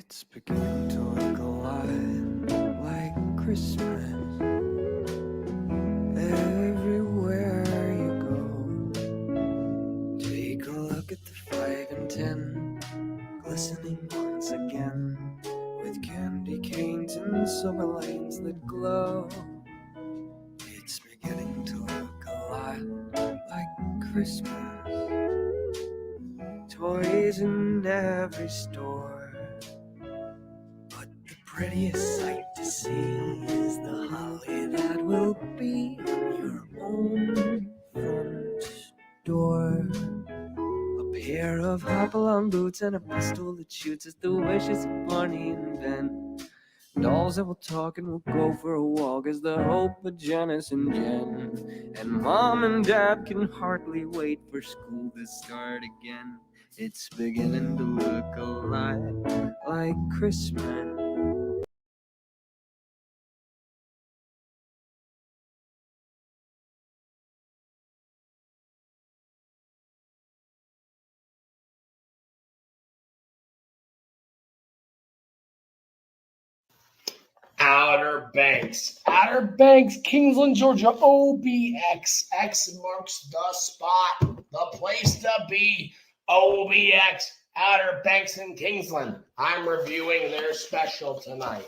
It's beginning to look a lot like Christmas. Everywhere you go, take a look at the 5 and 10, glistening once again, with candy canes and silver lanes that glow. It's beginning to look a lot like Christmas. Toys in every store, but the prettiest sight to see is the holly that will be on your own front door. A pair of hopalong boots and a pistol that shoots at the wishes of Barney and Ben. Dolls that will talk and will go for a walk as the hope of Janice and Jen. And Mom and Dad can hardly wait for school to start again. It's beginning to look a lot like Christmas. Outerbanks, Kingsland, Georgia, OBX. X marks the spot, the place to be. OBX, Outerbanks in Kingsland. I'm reviewing their special tonight.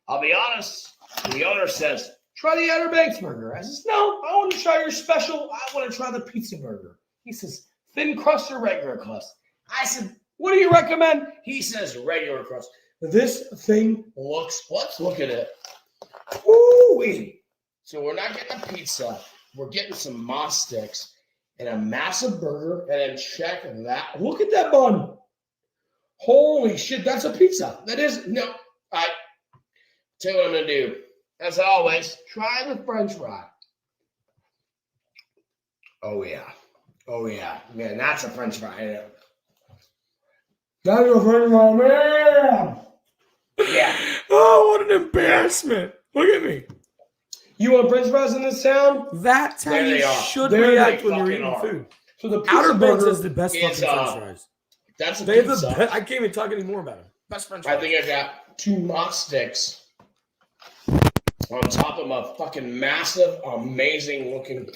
I'll be honest, the owner says, try the Outerbanks burger. I says, no, I want to try your special. I want to try the pizza burger. He says, thin crust or regular crust? I said, what do you recommend? He says, regular crust. This thing looks, let's look at it. Ooh-wee. So we're not getting a pizza. We're getting some moss sticks and a massive burger. And then check that. Look at that bun. Holy shit, that's a pizza. That is, no. I tell you what I'm going to do. As always, try the french fry. Oh, yeah. Oh, yeah. Man, that's a french fry. That is a french fry, man. Yeah. Oh, what an embarrassment. Look at me. You want french fries in this town? That's how you should There react they when you're fucking eating are. food. So the pizza Outerbanks burger is the best fucking french fries. That's a They have pizza. the best. I can't even talk anymore about them. Best french fries. I think I got 2 moss sticks on top of a fucking massive, amazing looking.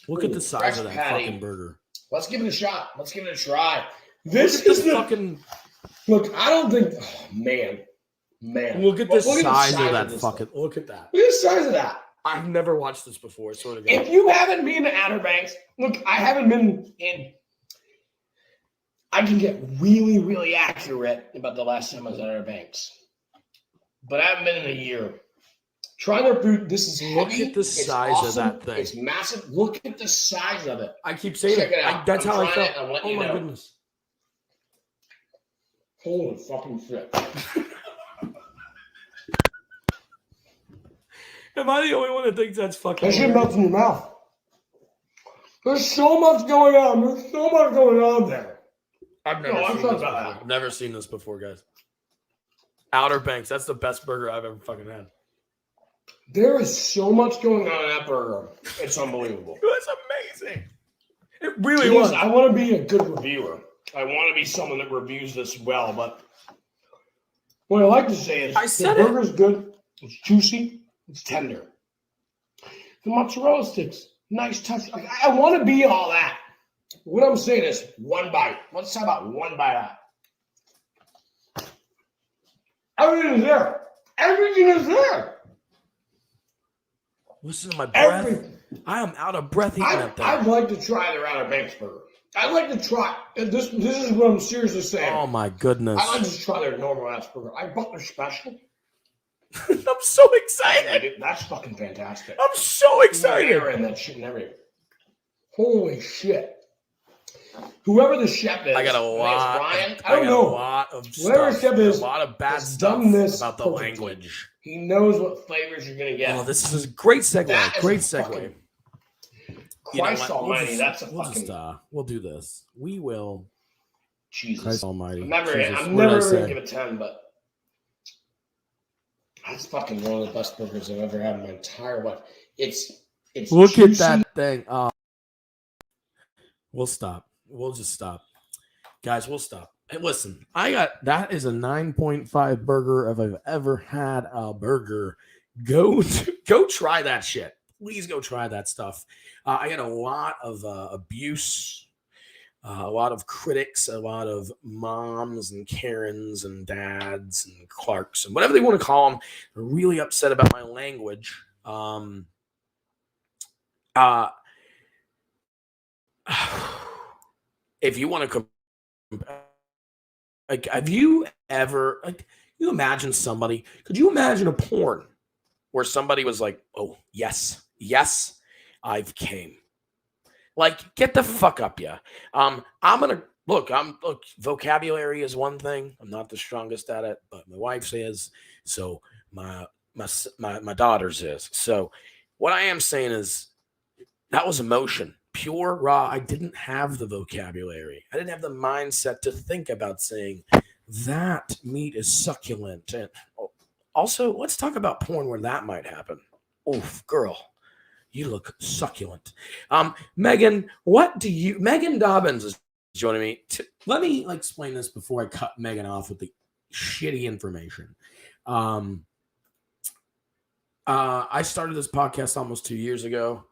Look at the size of that patty. fucking burger. Let's give it a shot. Let's give it a try. This Look at is the the fucking. look. I don't think. Oh, man. Look at the size of that this fucking. thing. Look at that. Look at the size of that. I've never watched this before. Sort of. If you haven't been to Outerbanks, look, I haven't been in. I can get really, really accurate about the last time I was at Outerbanks, but I haven't been in a year. Try their food. This is Look heavy. at the size of that thing. It's massive. Look at the size of it. I keep saying Check it out. That's how I felt. Oh my goodness. Holy fucking shit. Am I the only one that thinks that's fucking? That shit melts in your mouth. There's so much going on. There's so much going on there. I've never seen this before, guys. Outerbanks. That's the best burger I've ever fucking had. There is so much going on in that burger. It's unbelievable. It was amazing. It really was. I want to be a good reviewer. I want to be someone that reviews this well, but what I like to say is the burger's good. It's juicy. It's tender. The mozzarella sticks, nice touch. I want to be all that. What I'm saying is one bite. Let's talk about one bite out. Everything is there. Everything is there. Listen to my breath. I am out of breath eating that thing. I'd like to try their Outerbanks burger. I'd like to try. This is what I'm seriously saying. Oh my goodness. I'd like to try their normal ass burger. I bought their special. I'm so excited. Yeah, that's fucking fantastic. I'm so excited. And that shit and everything. Holy shit. Whoever the chef is, I got a lot. Brian, I don't know. A lot of whoever stuff. chef is, a lot of bad stuff about the language. He knows what flavors you're gonna get. Oh, this is a great segue. Great segue. Christ Almighty, that's a fucking. We'll do this. We will. Jesus Christ Almighty. I'm never gonna give it 10, but that's fucking one of the best burgers I've ever had in my entire life. It's look juicy. at that thing. We'll stop. We'll just stop. Guys, we'll stop. Hey, listen, that is a 9.5 burger if I've ever had a burger. Go try that shit. Please go try that stuff. I get a lot of abuse, a lot of critics, a lot of moms and Karens and dads and Clarks and whatever they want to call them. They're really upset about my language. If you want to like, have you ever, like, you imagine somebody, could you imagine a porn where somebody was like, oh, yes, I've came. Like, get the fuck up, yeah. Look, vocabulary is one thing. I'm not the strongest at it, but my wife's is, so my daughter's is. So what I am saying is that was emotion. Pure, raw. I didn't have the vocabulary. I didn't have the mindset to think about saying that meat is succulent. And also, let's talk about porn where that might happen. Oof, girl, you look succulent. Megan, Megan Dobbins is joining me. Let me explain this before I cut Megan off with the shitty information. I started this podcast almost 2 years ago.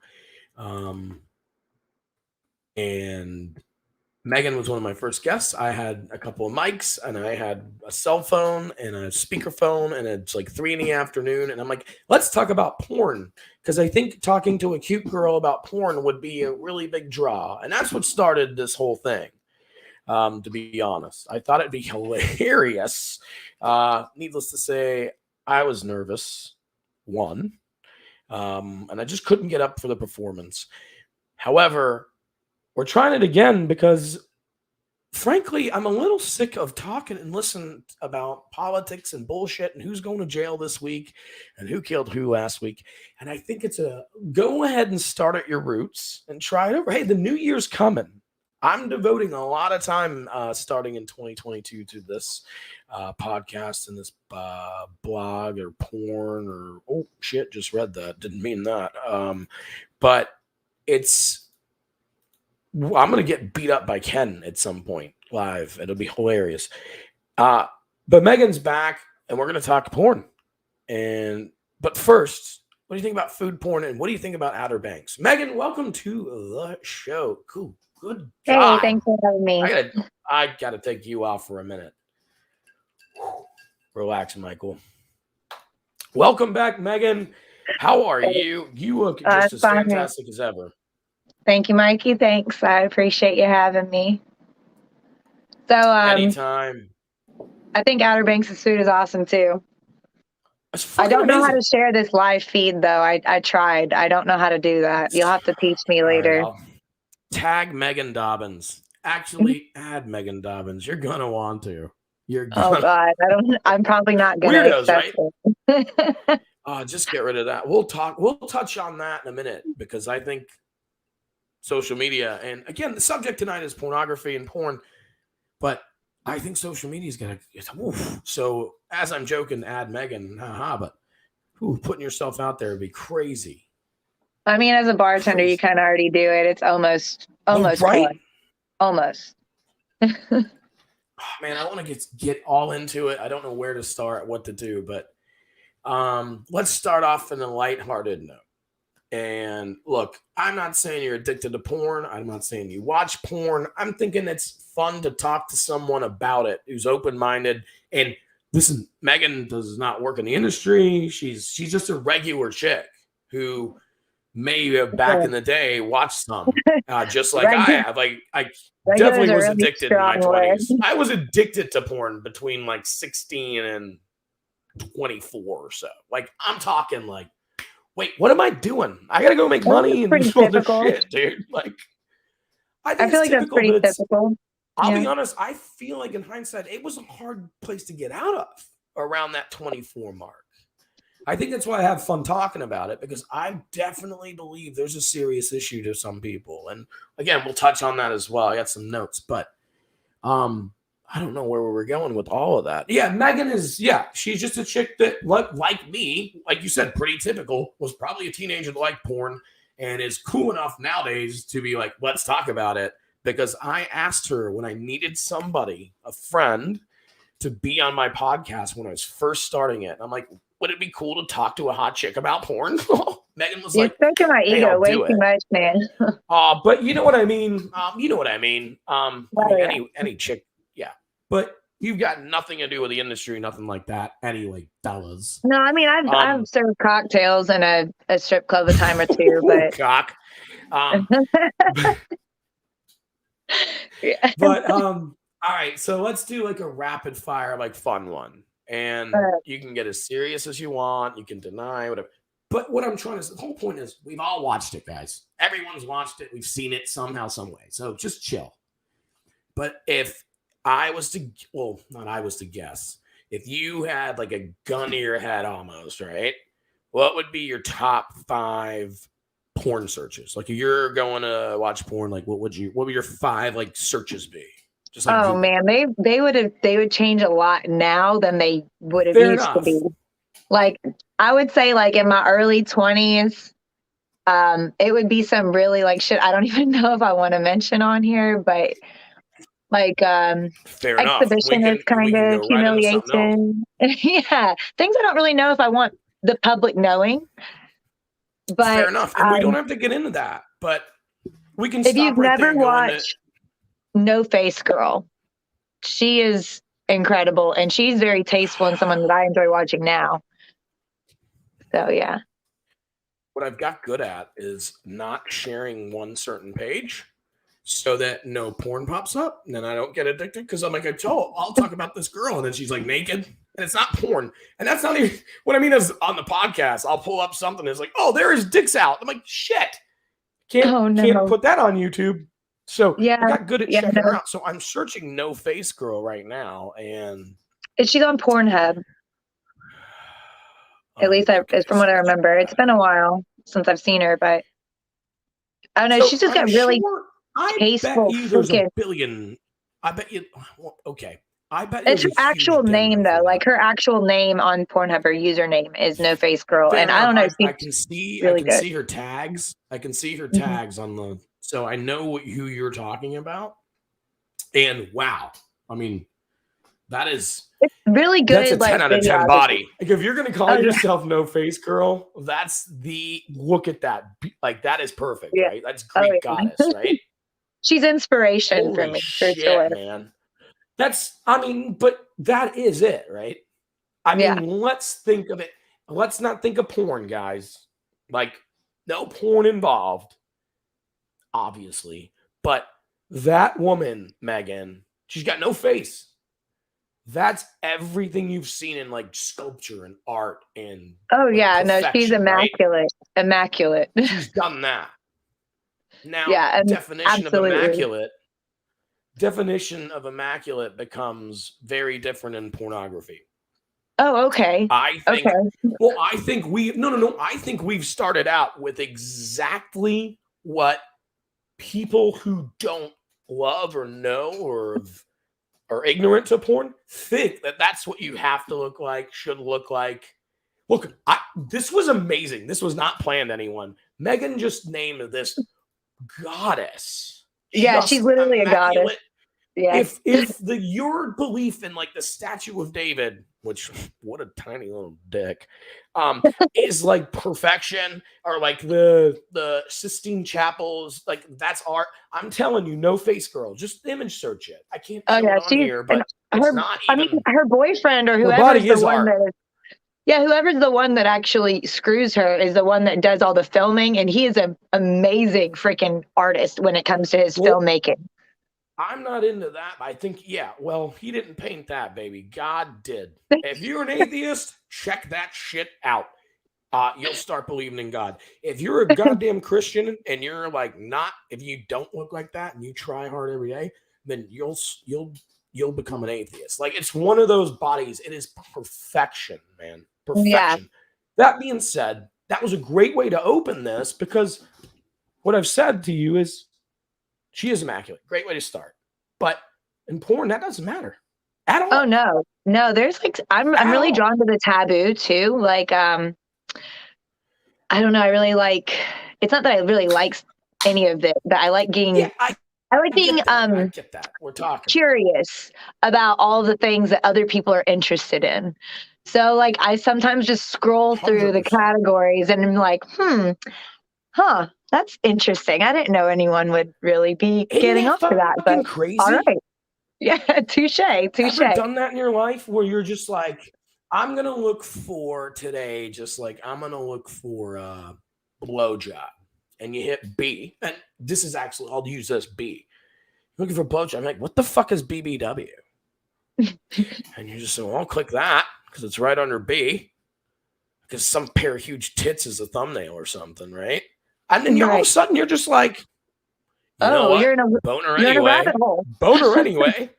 And Megan was one of my first guests. I had a couple of mics and I had a cell phone and a speakerphone, and it's like 3 PM. And I'm like, let's talk about porn. Because I think talking to a cute girl about porn would be a really big draw. And that's what started this whole thing. To be honest, I thought it'd be hilarious. Needless to say, I was nervous. And I just couldn't get up for the performance. However, we're trying it again because, frankly, I'm a little sick of talking and listening about politics and bullshit and who's going to jail this week and who killed who last week. And I think it's a go ahead and start at your roots and try it over. Hey, the new year's coming. I'm devoting a lot of time starting in 2022 to this podcast and this blog or porn or, oh, shit, just read that. Didn't mean that. But I'm going to get beat up by Ken at some point live. It'll be hilarious. But Megan's back, and we're going to talk porn. But first, what do you think about food porn, and what do you think about Outerbanks? Megan, welcome to the show. Cool. Good God. Hey, thanks for having me. I got to take you off for a minute. Relax, Michael. Welcome back, Megan. How are you? You look just as fantastic as ever. Thank you, Mikey. Thanks. I appreciate you having me. So, anytime. I think Outerbanks' food is awesome too. I don't know how to share this live feed though. I tried. I don't know how to do that. You'll have to teach me later. Right, tag Megan Dobbins. Actually, add Megan Dobbins. You're gonna want to. Oh God, I'm probably not gonna. Weirdos, right? Just get rid of that. We'll touch on that in a minute because I think social media, and again, the subject tonight is pornography and porn, but I think social media is gonna. So as I'm joking, add Megan, but putting yourself out there would be crazy. I mean, as a bartender, you kind of already do it. It's almost right. Fun. Almost. Man, I want to get all into it. I don't know where to start, what to do, but let's start off in a lighthearted note. And look, I'm not saying you're addicted to porn. I'm not saying you watch porn. I'm thinking it's fun to talk to someone about it who's open-minded. And listen, Megan does not work in the industry. She's just a regular chick who may have back in the day watched some, just like I have. I definitely was addicted in my 20s. I was addicted to porn between like 16 and 24 or so. Like, I'm talking like, wait, what am I doing? I gotta go make money and do all this shit, dude. Like, I feel like that's pretty typical. I'll be honest, I feel like in hindsight, it was a hard place to get out of around that 24 mark. I think that's why I have fun talking about it, because I definitely believe there's a serious issue to some people. And again, we'll touch on that as well. I got some notes, but I don't know where we were going with all of that. Yeah, Megan she's just a chick that, like me, like you said, pretty typical, was probably a teenager that liked porn and is cool enough nowadays to be like, let's talk about it. because I asked her when I needed somebody, a friend, to be on my podcast when I was first starting it. And I'm like, would it be cool to talk to a hot chick about porn? Megan was You're like, stroking my hey, ego I'll way do too it. much, man. But you know what I mean? You know what I mean? I mean, yeah. any chick, yeah. But you've got nothing to do with the industry, nothing like that. Anyway, fellas. No, I mean, I've served cocktails in a strip club a time or two, but cock. yeah. But all right, so let's do like a rapid fire, like fun one. And you can get as serious as you want, you can deny, whatever. But what I'm trying to say, the whole point is we've all watched it, guys. Everyone's watched it, we've seen it somehow, some way. So just chill. But if I was to, well, not I was to guess, if you had like a gun to your head almost, right? What would be your top 5 porn searches? Like if you're going to watch porn, like what would your 5 like searches be? Just like oh man, they would change a lot now than they would have Fair used enough. to be. Like I would say, like in my early 20s, it would be some really like shit I don't even know if I want to mention on here, but like fair enough. exhibitionist kind of humiliation. Yeah, things I don't really know if I want the public knowing. But fair enough, and we don't have to get into that, but we can. If you've never watched No Face Girl, she is incredible, and she's very tasteful and someone that I enjoy watching now. So yeah. What I've got good at is not sharing one certain page so that no porn pops up and then I don't get addicted because I'm like, I'll talk about this girl and then she's like naked and it's not porn. And that's not even what I mean is on the podcast, I'll pull up something that's like, oh, there his dick's out. I'm like, shit. Can't put that on YouTube. So I got good at checking her out. So I'm searching No Face Girl right now. And she's on Pornhub. At least from what I remember. It's been a while since I've seen her, but I don't know. She's just got really tasteful. There's a billion. I bet you. Okay. I bet it's her actual name though. Like her actual name on Pornhub, her username is No Face Girl, and I don't know. I can see her tags. I can see her tags on the. So I know who you're talking about. And wow, I mean, that is. It's really good. That's a 10 out of 10 body. Like if you're gonna call yourself No Face Girl, that's the look at that. Like that is perfect, right? That's Greek goddess, right? She's inspiration for me, for sure, man. But that is it, right? I mean, let's think of it. Let's not think of porn, guys. Like, no porn involved, obviously. But that woman, Megan, she's got no face. That's everything you've seen in like sculpture and art and she's immaculate. Right? Immaculate. She's done that. Now, definition of immaculate becomes very different in pornography. Oh, okay. I think we've started out with exactly what people who don't love or know or are ignorant to porn think that's what you have to look like, should look like. Look, this was amazing. This was not planned, anyone. Megan just named this goddess. She's literally a goddess. Yeah. If your belief in like the statue of David, which what a tiny little dick, is like perfection, or like the Sistine Chapels, like that's art. I'm telling you, No Face Girl, just image search it. I can't show it on here, but it's not even. I mean, her boyfriend or whoever is the one that is. Yeah, whoever's the one that actually screws her is the one that does all the filming, and he is an amazing freaking artist when it comes to his filmmaking. I'm not into that. I think, he didn't paint that, baby. God did. If you're an atheist, check that shit out. You'll start believing in God. If you're a goddamn Christian and you're like if you don't look like that and you try hard every day, then you'll become an atheist. Like it's one of those bodies. It is perfection, man. Perfection. Yeah. That being said, that was a great way to open this because what I've said to you is she is immaculate. Great way to start. But in porn, that doesn't matter at all. Oh no. There's like I'm really drawn to the taboo too. Like I don't know. I really like. It's not that I really like any of it, but I like getting I like being I get that. We're talking. curious about all the things that other people are interested in. So like I sometimes just scroll through the 100%. categories and I'm like, that's interesting. I didn't know anyone would really be Isn't getting that off to that, but fucking crazy? all right. Yeah, touche. Ever done that in your life where you're just like, I'm gonna look for today, just like I'm gonna look for a blowjob, and you hit B, and this is actually I'll use this B. You're looking for blowjob. I'm like, what the fuck is BBW? And you're just saying, well, I'll click that because it's right under B, because some pair of huge tits is a thumbnail or something, right? And then all of a sudden you're just like, you know what? You're in a rabbit hole. Boner anyway.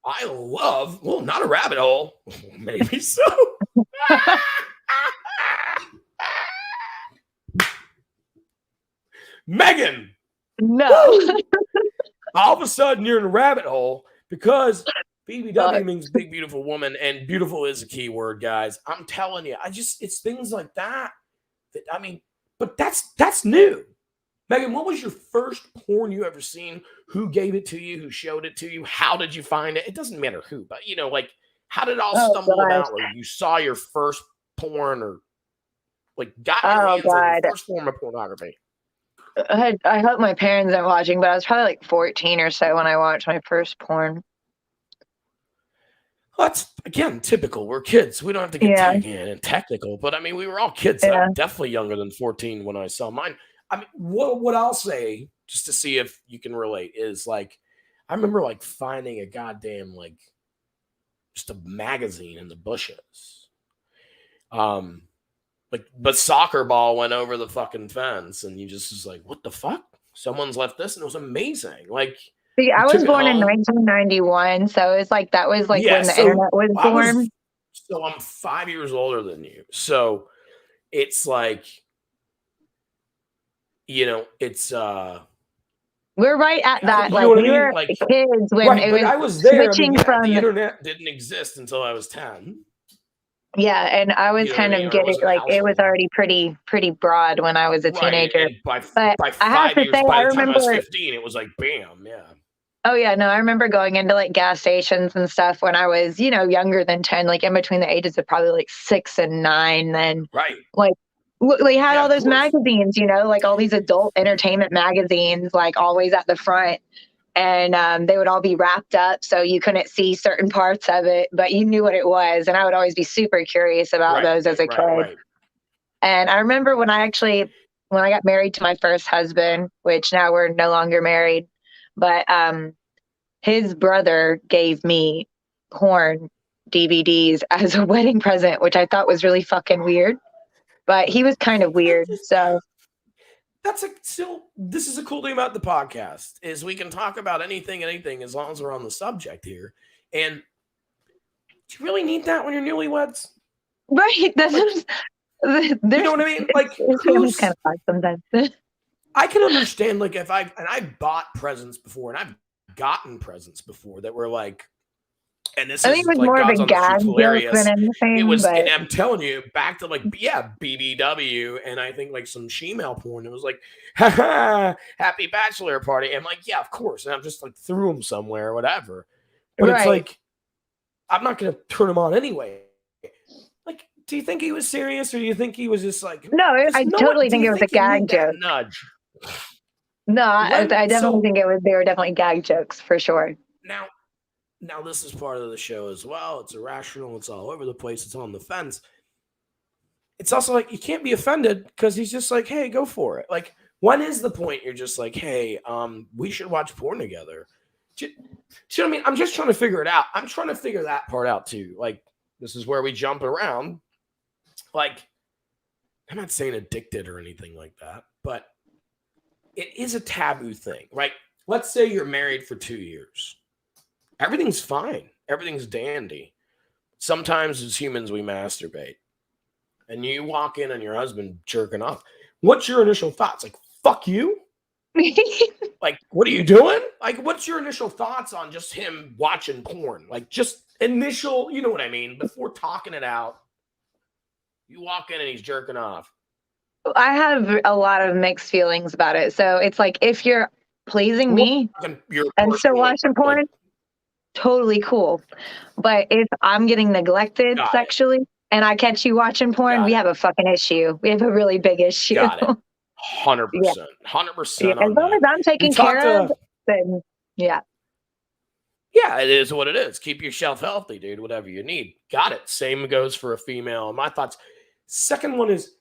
I love, well, not a rabbit hole. Maybe so. Megan. No. All of a sudden you're in a rabbit hole because BBW means big, beautiful woman, and beautiful is a key word, guys. I'm telling you, it's things like that. But that's new. Megan, what was your first porn you ever seen? Who gave it to you? Who showed it to you? How did you find it? It doesn't matter who, but like how did it all stumble about? Where you saw your first porn or like got your hands on your first form of pornography? I hope my parents aren't watching, but I was probably like 14 or so when I watched my first porn. Well, that's again typical. We're kids. We don't have to get taken and technical, but we were all kids. Yeah. I'm definitely younger than 14 when I saw mine. What I'll say, just to see if you can relate, is like, I remember like finding a goddamn like just a magazine in the bushes. But soccer ball went over the fucking fence, and you just was like, what the fuck? Someone's left this, and it was amazing. Like, see, I was born in 1991, so it's like that was like when the internet was born. So I'm 5 years older than you. So it's like, it's we're right at that. Like we were kids when I was there. From the internet didn't exist until I was 10. Yeah, and I was kind of getting like it was already pretty broad when I was a teenager. By 5 years, by the time I was 15, it was like bam, yeah. Oh yeah, no, I remember going into like gas stations and stuff when I was, younger than 10, like in between the ages of probably like 6 and 9. Then like they had all those magazines, like all these adult entertainment magazines, like always at the front. And they would all be wrapped up, so you couldn't see certain parts of it, but you knew what it was. And I would always be super curious about those as a kid. Right. And I remember when I got married to my first husband, which now we're no longer married, but his brother gave me porn DVDs as a wedding present, which I thought was really fucking weird. But he was kind of weird, so... This is a cool thing about the podcast is we can talk about anything as long as we're on the subject here. And do you really need that when you're newlyweds? Right. That's you know what I mean? Like, it's kind of hard sometimes. I can understand, like, I bought presents before, and I've gotten presents before that were like, and this I think it was more of a gag joke than anything. It was, and I'm telling you, back to like, BBW, and I think like some she-male porn. It was like, happy bachelor party. And I'm like, yeah, of course. And I'm just like threw them somewhere or whatever. But it's like, I'm not going to turn them on anyway. Like, do you think he was serious, or do you think he was just like? No, I totally think it was a gag joke. Nudge. No, I definitely think they were definitely gag jokes for sure. Now, this is part of the show as well. It's irrational. It's all over the place. It's on the fence. It's also like, you can't be offended because he's just like, hey, go for it. Like, when is the point you're just like, hey, we should watch porn together? Do you know what I mean? I'm just trying to figure it out. I'm trying to figure that part out too. Like, this is where we jump around. Like, I'm not saying addicted or anything like that, but it is a taboo thing, right? Let's say you're married for 2 years. Everything's fine. Everything's dandy. Sometimes as humans, we masturbate. And you walk in on your husband jerking off. What's your initial thoughts? Like, fuck you? Like, what are you doing? Like, what's your initial thoughts on just him watching porn? Like, just initial, you know what I mean? Before talking it out, you walk in and he's jerking off. I have a lot of mixed feelings about it. So it's like, if you're pleasing me and still watching porn, totally cool. But if I'm getting neglected sexually and I catch you watching porn, we have a fucking issue. We have a really big issue. Got it. 100%. 100% yeah. As long as I'm taken care of, then yeah. Yeah, it is what it is. Keep yourself healthy, dude, whatever you need. Got it. Same goes for a female. My thoughts. Second one is,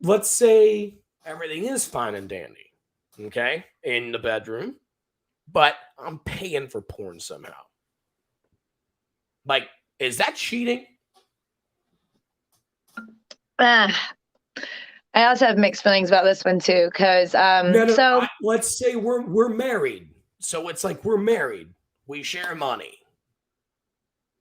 let's say everything is fine and dandy, okay, in the bedroom, but I'm paying for porn somehow. Like, is that cheating? I also have mixed feelings about this one too, because let's say we're married, so it's like we're married. We share money.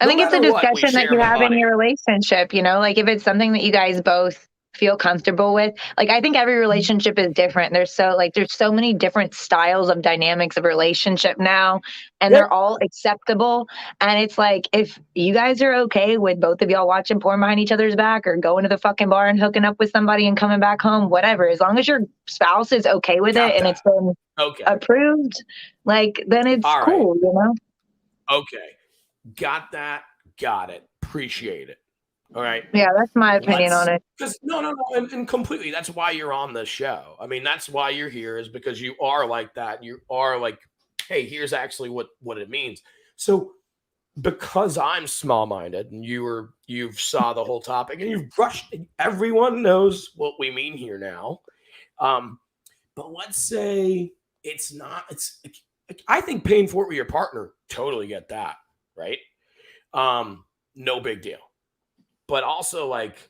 I think it's a discussion that you have in your relationship, you know, like if it's something that you guys both feel comfortable with. Like, I think every relationship is different. There's so many different styles of dynamics of relationship now, and they're all acceptable. And it's like, if you guys are okay with both of y'all watching porn behind each other's back or going to the fucking bar and hooking up with somebody and coming back home, whatever, as long as your spouse is okay with it and it's been approved, like, then it's cool, you know? Okay. Got that. Got it. Appreciate it. All right. Yeah, that's my opinion on it. No, and completely. That's why you're on this show. I mean, that's why you're here, is because you are like that. You are like, hey, here's actually what it means. So because I'm small-minded and you've saw the whole topic and you've brushed, everyone knows what we mean here now. But let's say I think paying for it with your partner, totally get that, right? No big deal. But also, like,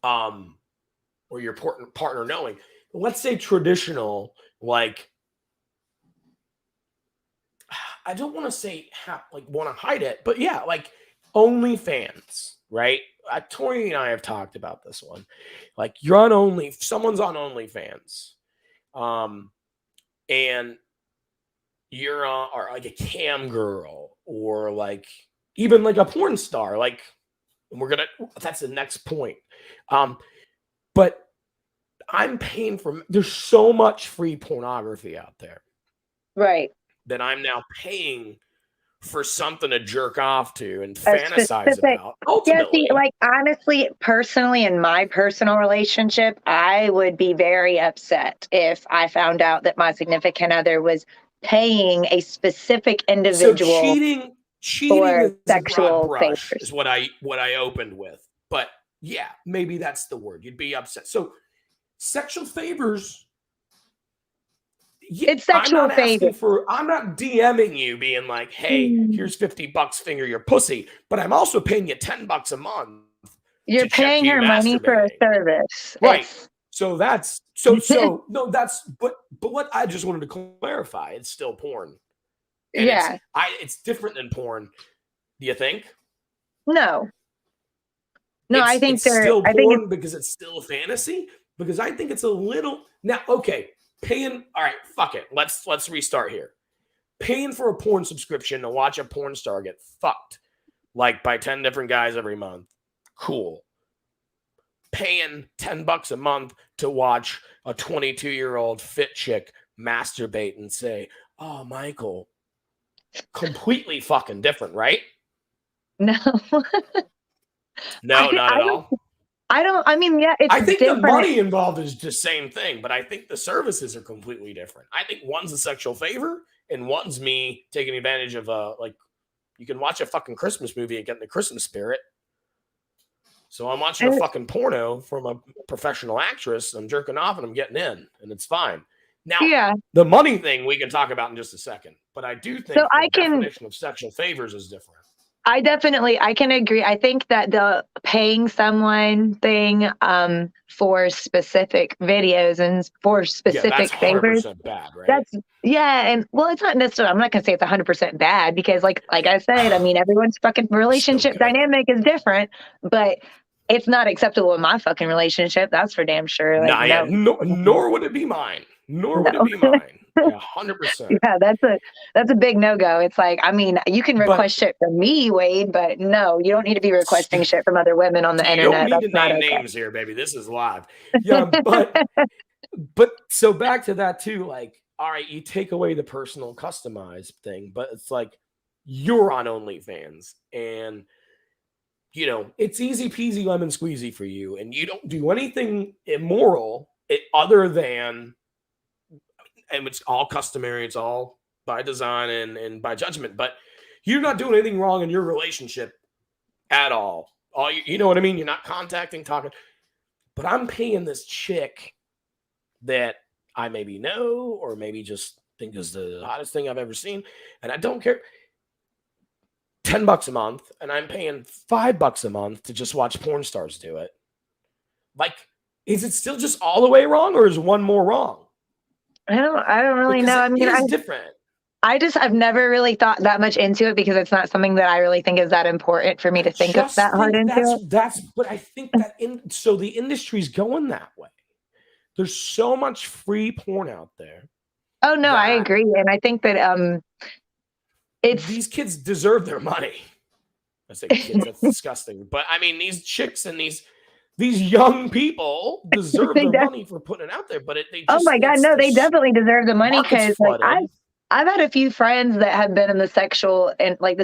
or your partner knowing, let's say traditional, like, I don't want to say want to hide it, but yeah, like OnlyFans, right? Tori and I have talked about this one. Like, someone's on OnlyFans, and you're or like a cam girl, or like even like a porn star, like. That's the next point. But I'm paying there's so much free pornography out there. Right. That I'm now paying for something to jerk off to and fantasize about. Ultimately. Yeah, like, honestly, personally, in my personal relationship, I would be very upset if I found out that my significant other was paying a specific individual. So cheating is sexual a broad brush favors. Is what I opened with. But yeah, maybe that's the word. You'd be upset. So sexual favors. Yeah, it's sexual favors. I'm not DMing you being like, hey, here's $50, finger your pussy. But I'm also paying you $10 a month. You're paying her money for a service. Right. So that's no, that's but what I just wanted to clarify, it's still porn. And yeah, it's different than porn. Do you think? No, I think it's still porn because it's still fantasy. Because I think it's a little now. Okay, paying. All right, fuck it. Let's restart here. Paying for a porn subscription to watch a porn star get fucked, like by 10 different guys every month. Cool. Paying $10 a month to watch a 22-year-old fit chick masturbate and say, "Oh, Michael." Completely fucking different, right? No. No, not at all. I mean, yeah, it's I think different. The money involved is the same thing, but I think the services are completely different. I think one's a sexual favor and one's me taking advantage of like, you can watch a fucking Christmas movie and get in the Christmas spirit. So I'm watching a fucking porno from a professional actress. I'm jerking off and I'm getting in, and it's fine. Now, the money thing we can talk about in just a second, but I do think the definition of sexual favors is different. I can agree. I think that the paying someone thing for specific videos and for specific favors, bad, right? And well, it's not necessarily. I'm not gonna say it's 100% bad because, like I said, I mean, everyone's fucking relationship dynamic is different, but it's not acceptable in my fucking relationship. That's for damn sure. Like, nor would it be mine. Nor would it be mine. Yeah, 100%. Yeah, that's a big no-go. It's like, I mean, you can request shit from me, Wade, but no, you don't need to be requesting shit from other women on the internet. You don't need to name names here, baby. This is live. Yeah, but so back to that too. Like, all right, you take away the personal customized thing, but it's like you're on OnlyFans and it's easy peasy lemon squeezy for you, and you don't do anything immoral other than, and it's all customary, it's all by design and by judgment, but you're not doing anything wrong in your relationship at all. You know what I mean? You're not contacting, talking, but I'm paying this chick that I maybe know or maybe just think is the hottest thing I've ever seen, and I don't care. $10 a month, and I'm paying $5 a month to just watch porn stars do it. Like, is it still just all the way wrong, or is one more wrong? I don't really know. I mean, it's different. I've never really thought that much into it because it's not something that I really think is that important for me to think of that hard into it. But I think that so the industry's going that way. There's so much free porn out there. Oh no, I agree, and I think that these kids deserve their money. I say kids, that's disgusting. But I mean, these chicks and these young people deserve their money for putting it out there. But oh my God, no, they definitely deserve the money because like I've had a few friends that have been in the sexual and like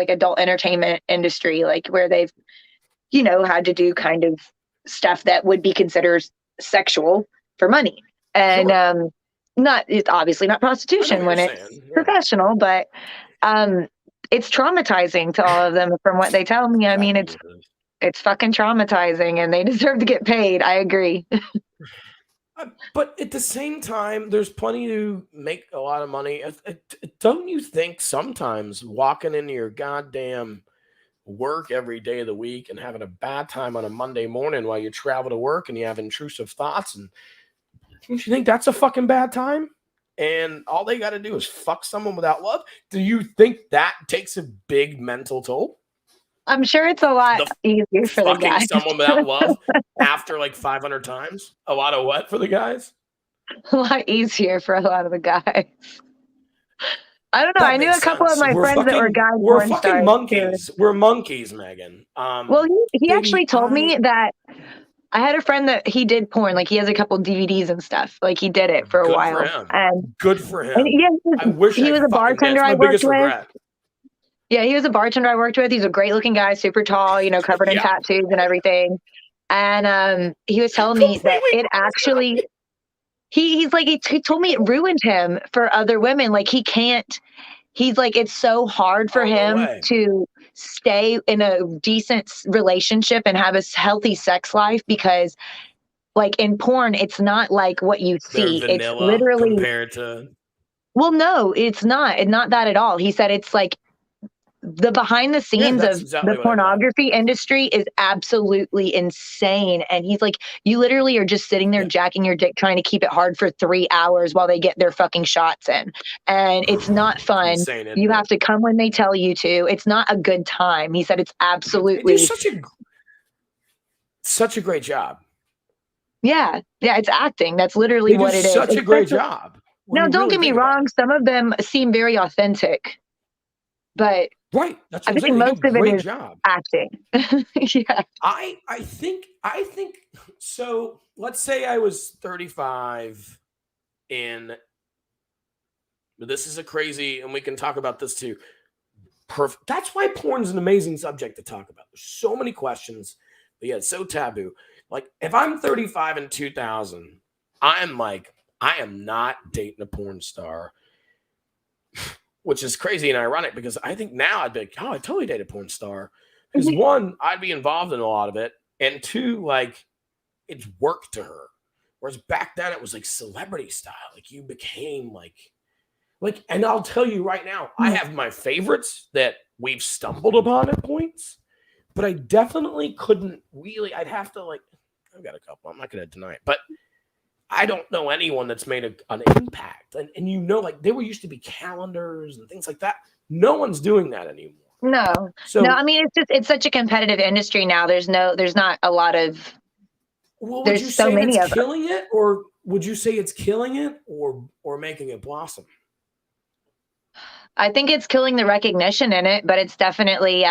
adult entertainment industry, like where they've, had to do kind of stuff that would be considered sexual for money. And it's obviously not prostitution when it's professional, but it's traumatizing to all of them from what they tell me. I mean, it's fucking traumatizing and they deserve to get paid. I agree. But at the same time, there's plenty to make a lot of money. Don't you think sometimes walking into your goddamn work every day of the week and having a bad time on a Monday morning while you travel to work and you have intrusive thoughts, and don't you think that's a fucking bad time? And all they got to do is fuck someone without love? Do you think that takes a big mental toll? I'm sure it's a lot easier for the guys. Fucking someone without love after like 500 times? A lot of what for the guys? A lot easier for a lot of the guys. I don't know. I knew a couple of my friends that were guys. We're fucking monkeys. We're monkeys, Megan. Well, he actually told me that I had a friend that he did porn. Like he has a couple DVDs and stuff. Like he did it for a while. Good for him. And I wish he was a bartender I worked with. Yeah, he was a bartender I worked with. He's a great looking guy, super tall, covered in tattoos and everything. And he was telling me that it actually, he told me it ruined him for other women. Like he's like, it's so hard for him to stay in a decent relationship and have a healthy sex life because like in porn, it's not like what you see. It's literally compared to. Well, no, it's not. It's not that at all. He said it's like, the behind the scenes of the pornography industry is absolutely insane. And he's like, you literally are just sitting there jacking your dick, trying to keep it hard for 3 hours while they get their fucking shots in. And it's not fun. Insane, you have to come when they tell you to. It's not a good time. He said it's absolutely such a great job. Yeah. Yeah. It's acting. That's literally what it is. Such a great job. Now, don't get me wrong. Some of them seem very authentic, but right. That's what I think most of it is acting. Yeah. I think so. Let's say I was 35 in, this is a crazy, and we can talk about this too. Perfect. That's why porn's an amazing subject to talk about. There's so many questions, but yeah, it's so taboo. Like if I'm 35 in 2000, I am not dating a porn star. Which is crazy and ironic because I think now I'd be like, oh, I totally date a porn star. Because one, I'd be involved in a lot of it. And two, like, it's work to her. Whereas back then it was like celebrity style. Like you became like, and I'll tell you right now, I have my favorites that we've stumbled upon at points. But I definitely couldn't really, I'd have to like, I've got a couple, I'm not going to deny it. But I don't know anyone that's made an impact. And like there used to be calendars and things like that. No one's doing that anymore. No. I mean, it's such a competitive industry now. There's not a lot of, there's so many of them. Killing it, or would you say it's killing it or making it blossom? I think it's killing the recognition in it, but it's definitely,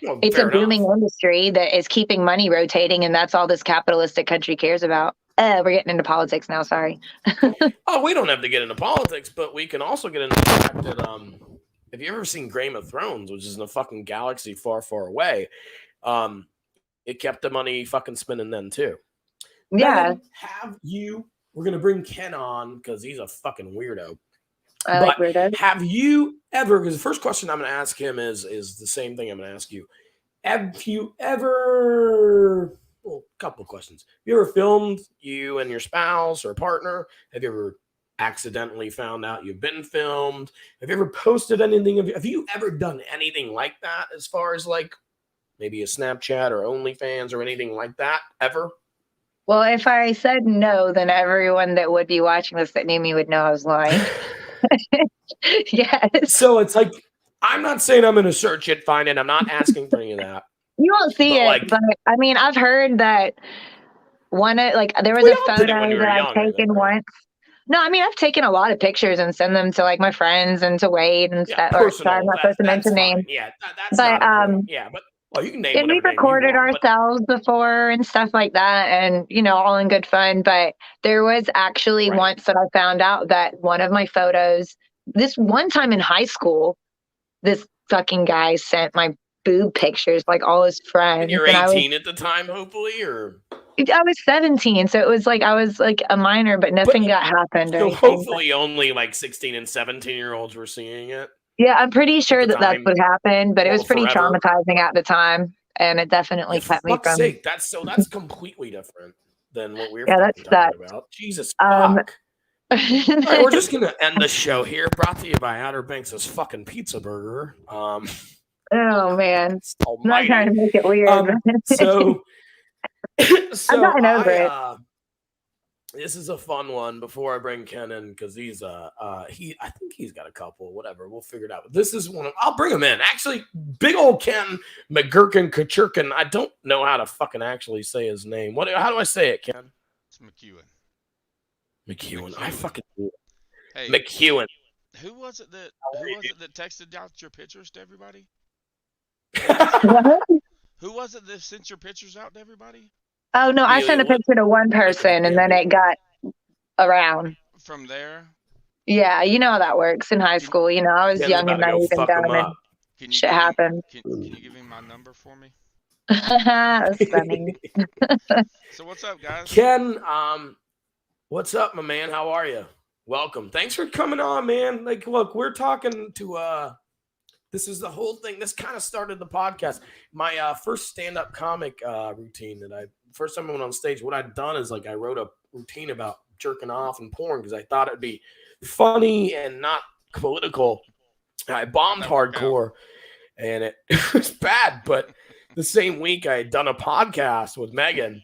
it's a booming industry that is keeping money rotating. And that's all this capitalistic country cares about. We're getting into politics now. Sorry. Oh, we don't have to get into politics, but we can also get into the fact that have you ever seen Game of Thrones, which is in a fucking galaxy far, far away? It kept the money fucking spinning then too. Yeah. Megan, we're gonna bring Ken on because he's a fucking weirdo. I like weirdos. Have you ever? Because the first question I'm gonna ask him is the same thing I'm gonna ask you. Have you ever? Well, a couple of questions. Have you ever filmed you and your spouse or partner? Have you ever accidentally found out you've been filmed? Have you ever posted anything? Have you ever done anything like that as far as like maybe a Snapchat or OnlyFans or anything like that ever? Well, if I said no, then everyone that would be watching this that knew me would know I was lying. Yes. So it's like, I'm not saying I'm going to search it, find it. I'm not asking for any of that. You won't see it, but I mean, I've heard that there was a photo that I've taken once. No, I mean, I've taken a lot of pictures and sent them to like my friends and to Wade and stuff. I'm not supposed to mention names. Yeah, that's not yeah, but well, you can name. And we've recorded ourselves before and stuff like that, and all in good fun. But there was actually once that I found out that one of my photos, this one time in high school, this fucking guy sent my boob pictures, like all his friends. And you're 18 at the time, hopefully, or I was 17, so it was like I was like a minor, but nothing got happened. So hopefully, only like 16 and 17-year-olds were seeing it. Yeah, I'm pretty sure that's what happened, but it was pretty traumatizing at the time, and it definitely kept me from. Sake, that's completely different than what we're talking about. Jesus fuck. All right, we're just gonna end the show here. Brought to you by Outerbanks' fucking pizza burger. Oh man, I'm not trying to make it weird. So I've gotten over it. This is a fun one before I bring Ken in because he's I think he's got a couple, whatever. We'll figure it out. But this is one I'll bring him in. Actually, big old Ken McGurkin Kachurkin. I don't know how to fucking actually say his name. How do I say it, Ken? It's McEwen. McEwen. I fucking do it. Hey, McEwen. Who was it that texted out your pictures to everybody? Who was it that sent your pictures out to everybody? Oh, no, I sent a picture to one person, and then it got around. From there? Yeah, you know how that works in high school. I was young and naive and dumb, and shit happened. Can you give me my number for me? That's funny. So what's up, guys? Ken, what's up, my man? How are you? Welcome. Thanks for coming on, man. Like, look, we're talking to this is the whole thing. This kind of started the podcast. My first stand-up comic routine first time I went on stage, what I'd done is like I wrote a routine about jerking off and porn because I thought it'd be funny and not political. I bombed hardcore and it was bad, but the same week I had done a podcast with Megan,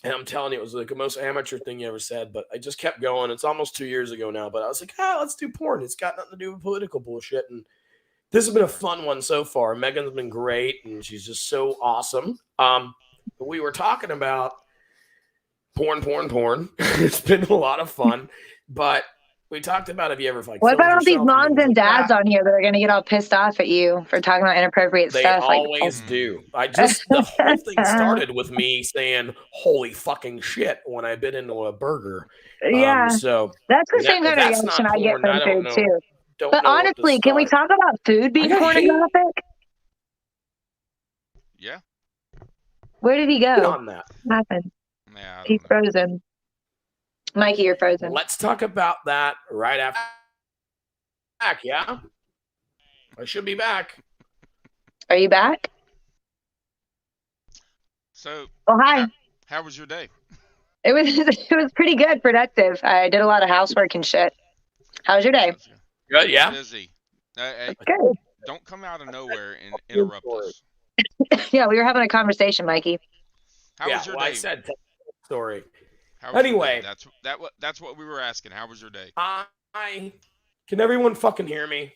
and I'm telling you, it was like the most amateur thing you ever said, but I just kept going. It's almost 2 years ago now, but I was like, let's do porn. It's got nothing to do with political bullshit. And this has been a fun one so far. Megan's been great, and she's just so awesome. We were talking about porn. It's been a lot of fun, but we talked about have you ever what about all these moms and dads on here that are going to get all pissed off at you for talking about inappropriate stuff? They always do. The whole thing started with me saying, holy fucking shit, when I bit into a burger. Yeah. So that's the same kind of reaction I get from food too. But honestly, can we talk about food being pornographic? Yeah. Where did he go? On that. What happened? Yeah, he's frozen. Mikey, you're frozen. Let's talk about that right after. Back, yeah? I should be back. Are you back? So, hi. How was your day? It was pretty good, productive. I did a lot of housework and shit. How was your day? Good, yeah. Busy. Hey, good. Don't come out of nowhere and interrupt us. Yeah, we were having a conversation, Mikey. How was your day? I said story. Anyway, that's what we were asking. How was your day? Can everyone fucking hear me?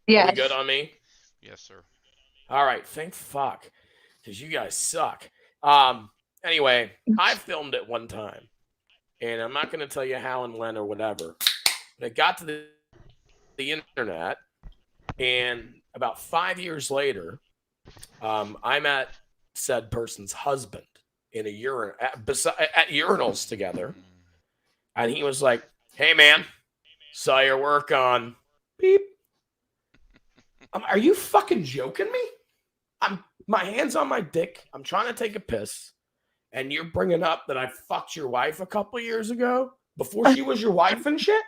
Yeah. You good on me? Yes, sir. All right, thank fuck, because you guys suck. Anyway, I filmed it one time, and I'm not going to tell you how and when or whatever. But it got to the internet, and about 5 years later, I met said person's husband. in a at urinals together. And he was like, "Hey, man, saw your work on beep." Are you fucking joking me? My hand's on my dick. I'm trying to take a piss. And you're bringing up that I fucked your wife a couple of years ago before she was your wife and shit?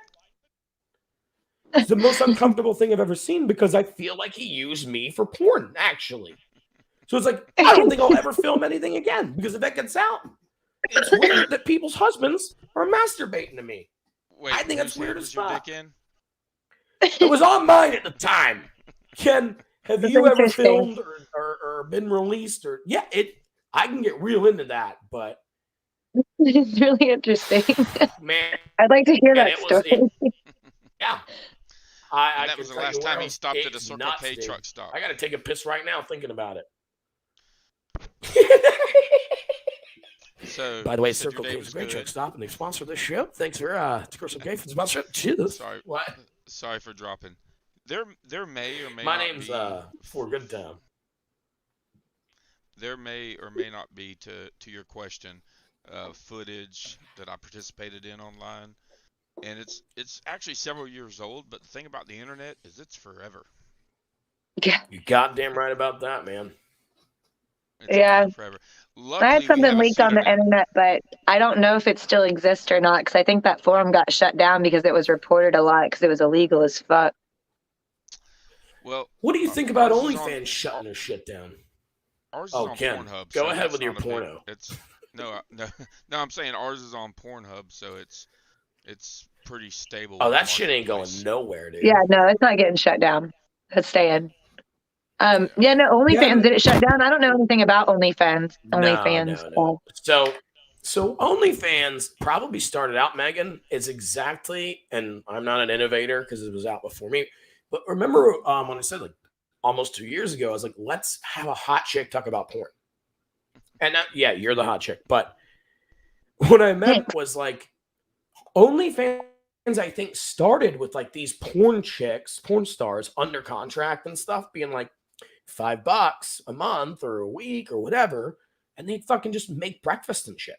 It's the most uncomfortable thing I've ever seen because I feel like he used me for porn, actually. So it's like, I don't think I'll ever film anything again because if that gets out, it's weird that people's husbands are masturbating to me. Wait, I think it's weird as fuck. It was on mine at the time. Ken, have you ever filmed or been released? I can get real into that, but it's really interesting. Man, I'd like to hear that story. Yeah. That was the last time he stopped at a Circle K truck stop. I got to take a piss right now thinking about it. So, by the way, Circle K is a great truck stop, and they sponsor this show. Thanks for Circle K for the sponsorship. Cheers. Sorry, what? Sorry for dropping. There may or may My not name's be, For Good Time. There may or may not be to your question, footage that I participated in online, and it's actually several years old. But the thing about the internet is it's forever. Yeah, you goddamn right about that, man. It's forever. Luckily, I had something leaked on the internet, but I don't know if it still exists or not because I think that forum got shut down because it was reported a lot because it was illegal as fuck. Well, what do you think about OnlyFans shutting their shit down? Ours is on Ken, Pornhub. Go ahead with your porno. No. I'm saying ours is on Pornhub, so it's pretty stable. Oh, that shit ain't going nowhere, dude. Yeah, no, it's not getting shut down. It's staying. No, OnlyFans did it shut down? I don't know anything about OnlyFans. No. So OnlyFans probably started out, Megan, is exactly, and I'm not an innovator because it was out before me, but remember when I said like almost 2 years ago, I was like, let's have a hot chick talk about porn. And you're the hot chick. But what I meant was like OnlyFans, I think, started with like these porn stars under contract and stuff being like $5 a month or a week or whatever. And they'd fucking just make breakfast and shit.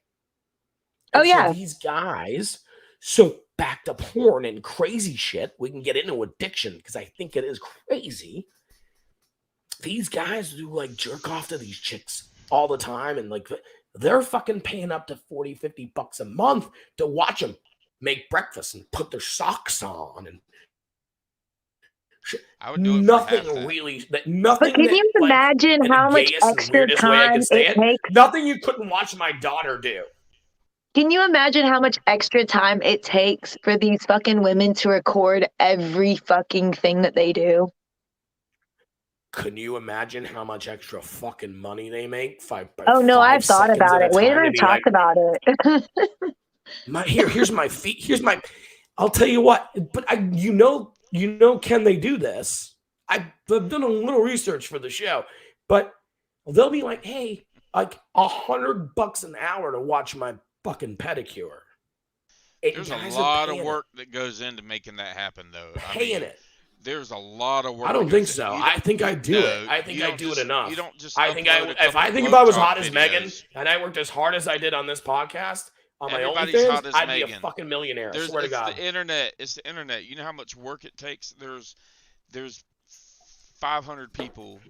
And so these guys, so back to porn and crazy shit, we can get into addiction because I think it is crazy. These guys do like jerk off to these chicks all the time. And like they're fucking paying up to $40-$50 a month to watch them make breakfast and put their socks on and shit. I would do it nothing really. Nothing. But can you imagine how much extra time it takes? Nothing you couldn't watch my daughter do. Can you imagine how much extra time it takes for these fucking women to record every fucking thing that they do? Can you imagine how much extra fucking money they make? Oh no, I've thought about it. Wait till I talk about it. Here's my feet. I'll tell you what. But you know, can they do this? I've done a little research for the show, but they'll be like, hey, like $100 an hour to watch my fucking pedicure. There's a lot of work that goes into making that happen, though. It. There's a lot of work. I don't think so. I think I do it. I think I do it enough. You don't just. I think if I was hot as Megan and I worked as hard as I did on this podcast on my OnlyFans, I'd be a fucking millionaire. I swear to God. It's the internet. You know how much work it takes. There's 500 people.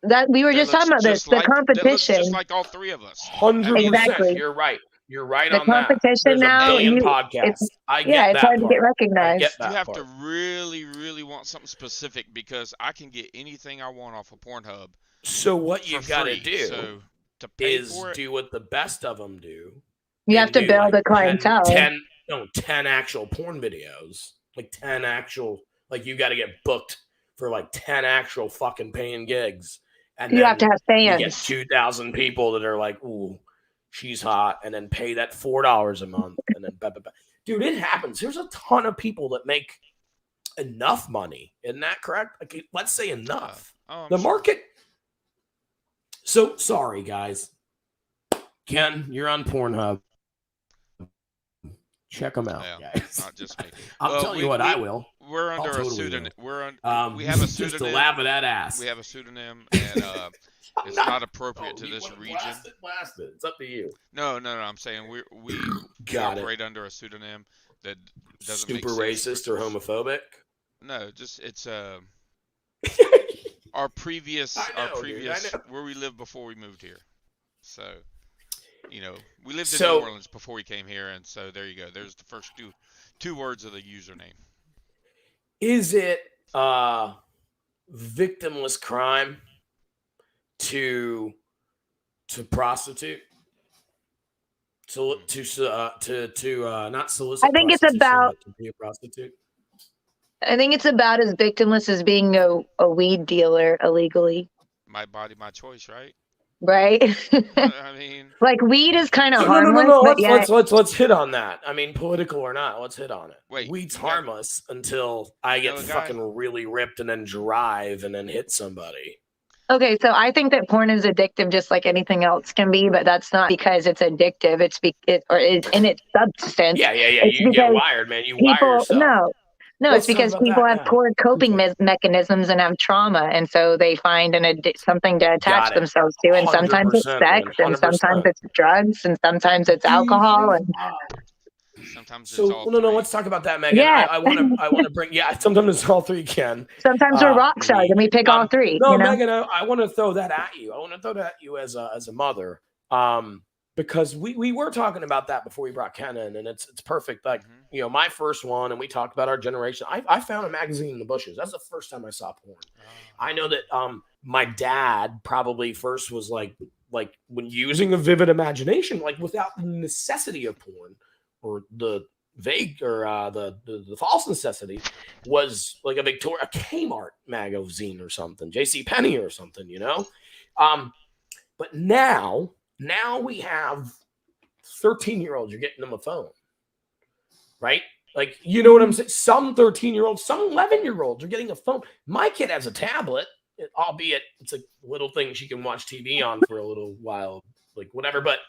That we were just talking about this. The competition. Just like all three of us. 100%. Exactly. You're right. You're right on that. The competition now, podcasts. It's hard to get recognized. You have to really, really want something specific because I can get anything I want off of Pornhun. So what you got to do is do what the best of them do. You have to build a clientele. 10 actual porn videos. Like 10 actual, like you got to get booked for like 10 actual fucking paying gigs. And you have to have fans. You get 2,000 people that are like, ooh, she's hot, and then pay that $4 a month, and then dude, it happens. There's a ton of people that make enough money. Isn't that correct? Like, let's say enough. The market. So sorry, guys. Ken, you're on Pornhub. Check them out, guys. Not just me. I'll tell you what, I will. We're under a totally pseudonym. will. We have a Just pseudonym. to laugh at that ass. We have a pseudonym, and it's not appropriate to this region. Blast it. It's up to you. No. I'm saying we operate under a pseudonym that doesn't Super make sense racist or homophobic. No, just it's our previous where we lived before we moved here. So, we lived in New Orleans before we came here, and so there you go. There's the first two words of the username. Is it victimless crime to prostitute? To not solicit. I think it's about to be a prostitute. I think it's about as victimless as being a weed dealer illegally. My body, my choice, right? Right. I mean, like weed is kind of harmless. No. But Let's hit on that. I mean, political or not, let's hit on it. Wait, weed's harmless until I get fucking really ripped and then drive and then hit somebody. Okay, so I think that porn is addictive just like anything else can be, but that's not because it's addictive. It's in its substance. Yeah. You get wired, man. You wire yourself. No, it's because people have poor coping mechanisms and have trauma, and so they find something to attach themselves to. And sometimes it's sex, and sometimes it's drugs, and sometimes it's alcohol, and sometimes it's all three. Let's talk about that, Megan. Yeah. I want to bring. Yeah, sometimes it's all three. Ken. Sometimes we're rock stars, and we pick all three. No, Megan, I want to throw that at you. I want to throw that at you as a mother. Because we were talking about that before we brought Ken in, and it's perfect. Like, my first one, and we talked about our generation. I found a magazine in the bushes. That's the first time I saw porn. I know that my dad probably first was like when using a vivid imagination, like without the necessity of porn or the vague or the false necessity, was like a Kmart magazine or something, JCPenney or something, But now we have 13-year-olds. You're getting them a phone, right? Like, you know what I'm saying? Some 13-year-olds, some 11-years-olds are getting a phone. My kid has a tablet, albeit it's a little thing she can watch TV on for a little while, like whatever. But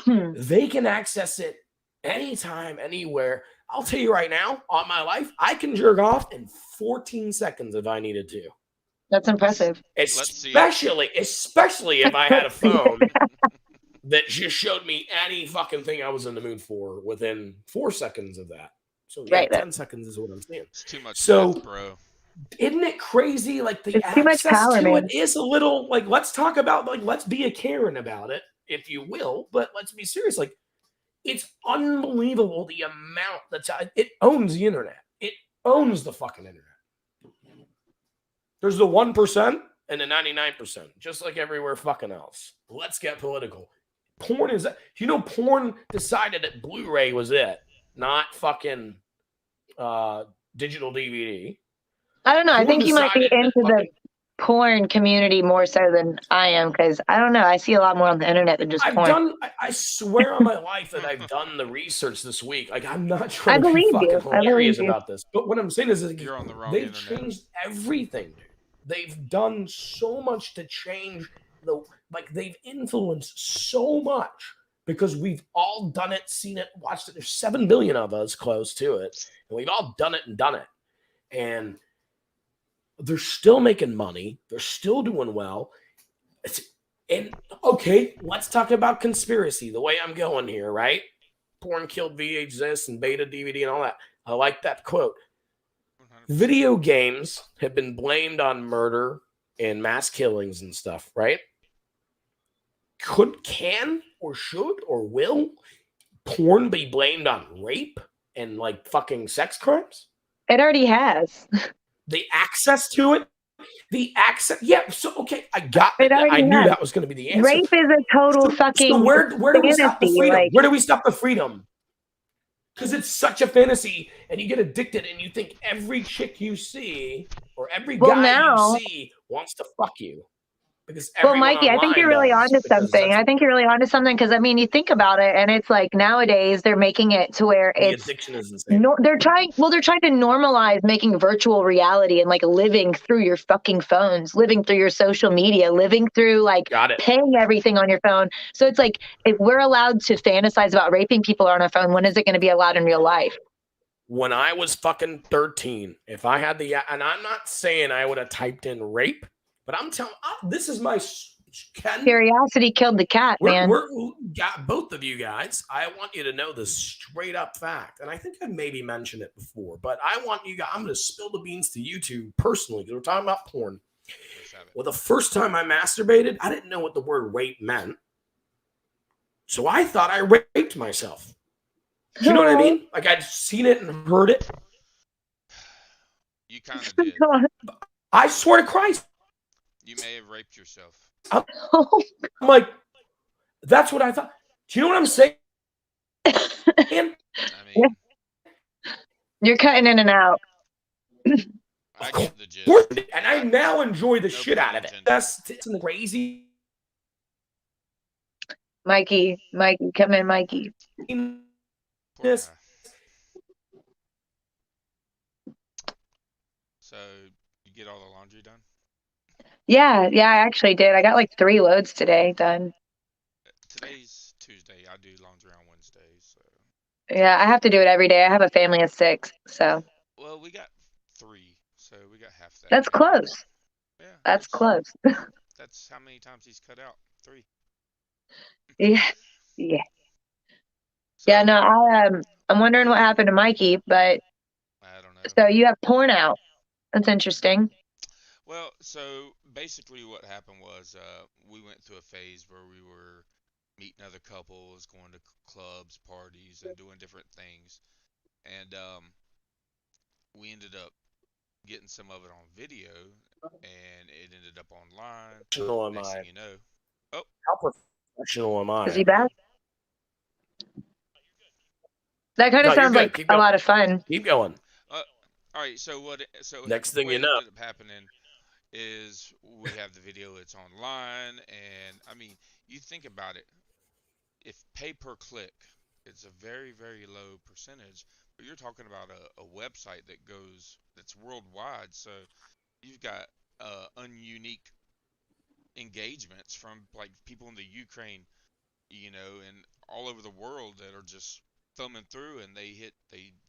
they can access it anytime, anywhere. I'll tell you right now, on my life, I can jerk off in 14 seconds if I needed to. That's impressive. Especially if I had a phone that just showed me any fucking thing I was in the mood for within 4 seconds of that. So 10 seconds is what I'm saying. It's too much math, bro. Isn't it crazy? Like the access too much power, to it is a little like, let's talk about, like, let's be a Karen about it, if you will, but let's be serious. Like, it's unbelievable the amount it owns the internet. It owns the fucking internet. There's the 1% and the 99%, just like everywhere fucking else. Let's get political. Porn is, porn decided that Blu-ray was it, not fucking digital DVD. I don't know. I think you might be into the porn community more so than I am, because I don't know. I see a lot more on the internet than just porn. I swear on my life that I've done the research this week. Like, I'm not trying to be fucking hilarious about this. But what I'm saying is that you're on the wrong they've internet. Changed everything, dude. They've done so much to change they've influenced so much because we've all done it, seen it, watched it. There's 7 billion of us close to it, and we've all done it and done it. And they're still making money. They're still doing well. And okay, let's talk about conspiracy. The way I'm going here, right? Porn killed VHS and beta DVD and all that. I like that quote. Video games have been blamed on murder and mass killings and stuff, right? Can or should or will porn be blamed on rape and like fucking sex crimes? It already has. The access to it? Yeah, so okay, I got it. I knew that was going to be the answer. Rape is a total fucking so where do we stop the freedom? Like, where do we stop the freedom? Because it's such a fantasy, and you get addicted, and you think every chick you see or every guy you see wants to fuck you. Because Mikey, I think you're really onto something. I think you're really onto something because, I mean, you think about it, and it's like nowadays they're making it to where it's addiction is insane. They're trying to normalize making virtual reality and like living through your fucking phones, living through your social media, living through like paying everything on your phone. So it's like if we're allowed to fantasize about raping people on our phone, when is it going to be allowed in real life? when I was fucking 13, if I had and I'm not saying I would have typed in rape, but I'm telling, this is my Ken. Curiosity killed the cat, man. We're got both of you guys. I want you to know the straight up fact, and I think I maybe mentioned it before, but I want you guys. I'm going to spill the beans to you two personally because we're talking about porn. Well, the first time I masturbated, I didn't know what the word rape meant, so I thought I raped myself. Do you know what I mean? Like I'd seen it and heard it. You kind of did. I swear to Christ. You may have raped yourself. I'm like, that's what I thought. Do you know what I'm saying? I mean, you're cutting in and out. I get the gist. And I now enjoy the shit out of it. That's crazy. Mikey, come in, Mikey. Yes. So you get all the laundry done? Yeah, I actually did. I got like 3 loads today done. Today's Tuesday. I do laundry on Wednesdays. So. Yeah, I have to do it every day. I have a family of 6, so. Well, we got 3, so we got half that. That's close. Yeah, that's close. That's how many times he's cut out? 3. Yeah. So, yeah, no, I'm wondering what happened to Mikey, but I don't know. So you have porn out. That's interesting. Well, so basically what happened was we went through a phase where we were meeting other couples, going to clubs, parties, and doing different things. And we ended up getting some of it on video, and it ended up online. Next thing you know. Oh. How professional am I? Is he back? That kind of sounds like a lot of fun. Keep going. All right, so next thing you know, what ended up happening is we have the video, it's online, and I mean, you think about it, if pay per click, it's a very, very low percentage, but you're talking about a website that's worldwide, so you've got ununique engagements from like people in the Ukraine, and all over the world that are just thumbing through, and they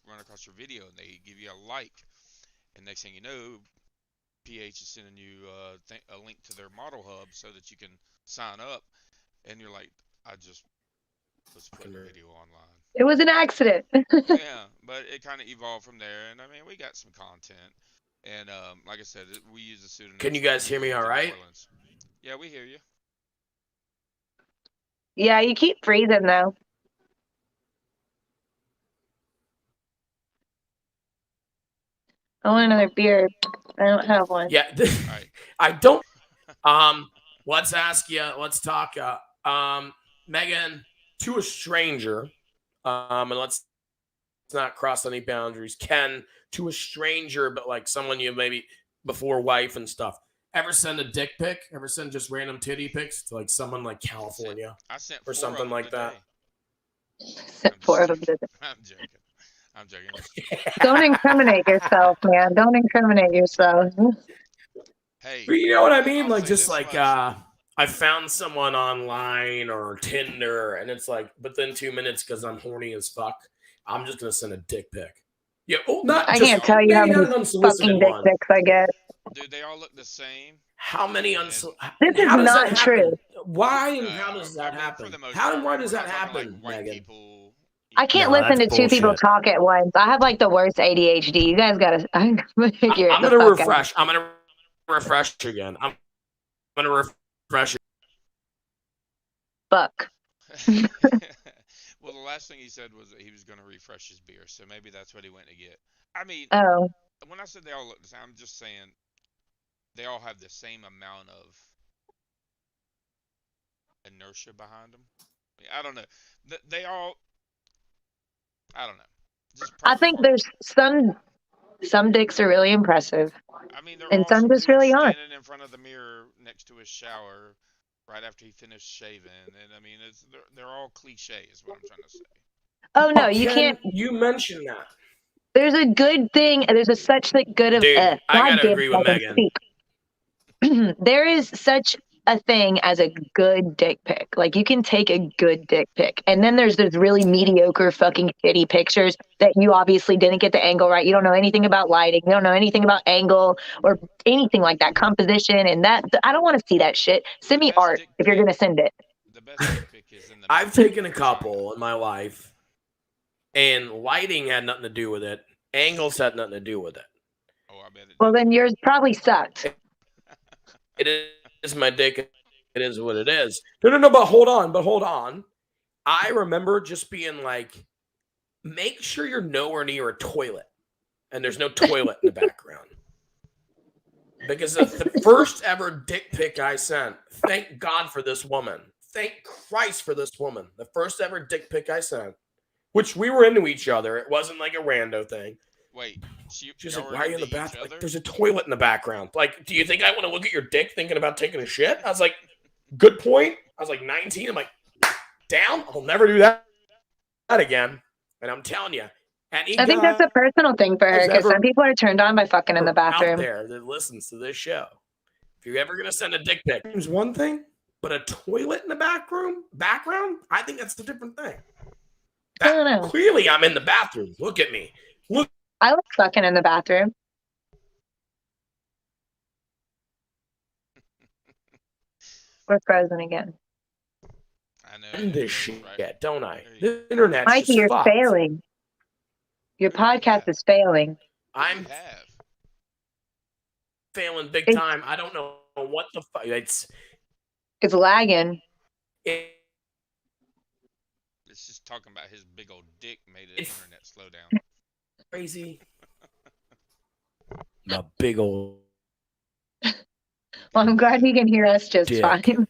run across your video and they give you a like, and next thing you know, PH is sending you a link to their model hub so that you can sign up, and you're like, I just was putting a video online. It was an accident. Yeah, but it kind of evolved from there, and I mean, we got some content, and like I said, we use a pseudonym. Can you guys hear me all right? Yeah, we hear you. Yeah, you keep freezing though. I want another beer. I don't have one. Yeah, right. I don't. Let's talk. Megan, to a stranger, and let's not cross any boundaries. Ken, to a stranger, but like someone you maybe before wife and stuff. Ever send a dick pic? Ever send just random titty pics to like someone like California? I sent or something like that. Sent 4 of them today. I'm joking. Don't incriminate yourself, man. Don't incriminate yourself. Hey, you know what I mean? Like just like I found someone online or Tinder, and it's like, but then 2 minutes because I'm horny as fuck, I'm just gonna send a dick pic. Yeah, I can't tell you how many fucking dick pics I get. Dude, they all look the same. How many unsolicited? This is not true. Why and how does that happen? How and why does that happen, Megan? I can't listen to 2 people talk at once. I have like the worst ADHD. You guys gotta figure it out. I'm gonna refresh. I'm gonna refresh again. I'm gonna refresh. Fuck. Well, the last thing he said was that he was gonna refresh his beer, so maybe that's what he went to get. I mean, when I said they all look the same, I'm just saying they all have the same amount of inertia behind them. I mean, I don't know. They all. I don't know. I think there's some dicks are really impressive. I mean, and some just really aren't. Standing in front of the mirror next to his shower right after he finished shaving, and I mean, they're all cliche, is what I'm trying to say. Oh no, you can't. You mentioned that. There's a good thing. There's a such like good of. Dude, I gotta agree with Megan. There is such a thing as a good dick pic. Like you can take a good dick pic. And then there's those really mediocre fucking shitty pictures that you obviously didn't get the angle right. You don't know anything about lighting. You don't know anything about angle or anything like that, composition. And that, I don't want to see that shit. Send me art if you're going to send it. The best dick pic is in the I've taken a couple in my life, and lighting had nothing to do with it. Angles had nothing to do with it. Oh, I bet it Well, did. then yours probably sucked. It is my dick. It is what it is. No, but hold on. I remember just being like, make sure you're nowhere near a toilet, and there's no toilet in the background. Because the first ever dick pic I sent, thank God for this woman. Thank Christ for this woman. The first ever dick pic I sent, which we were into each other. It wasn't like a rando thing. Wait, she's like, why are you in the bathroom? Like, there's a toilet in the background. Like, do you think I want to look at your dick thinking about taking a shit? I was like, good point. I was like 19. I'm like, down. I'll never do that again. And I'm telling you. I think that's a personal thing for her because some people are turned on by fucking in the bathroom. Out there that listens to this show. If you're ever going to send a dick pic, it's one thing, but a toilet in the background, I think that's a different thing. I don't know. Clearly, I'm in the bathroom. Look at me. Look. I like fucking in the bathroom. We're frozen again. I know. End this shit, don't I? The internet's Mikey, just you're fucked. failing. Your podcast is failing. I'm failing big time. I don't know what the fuck. It's lagging. It's just talking about his big old dick made the internet slow down. Crazy. My big old. Well, I'm glad he can hear us just fine.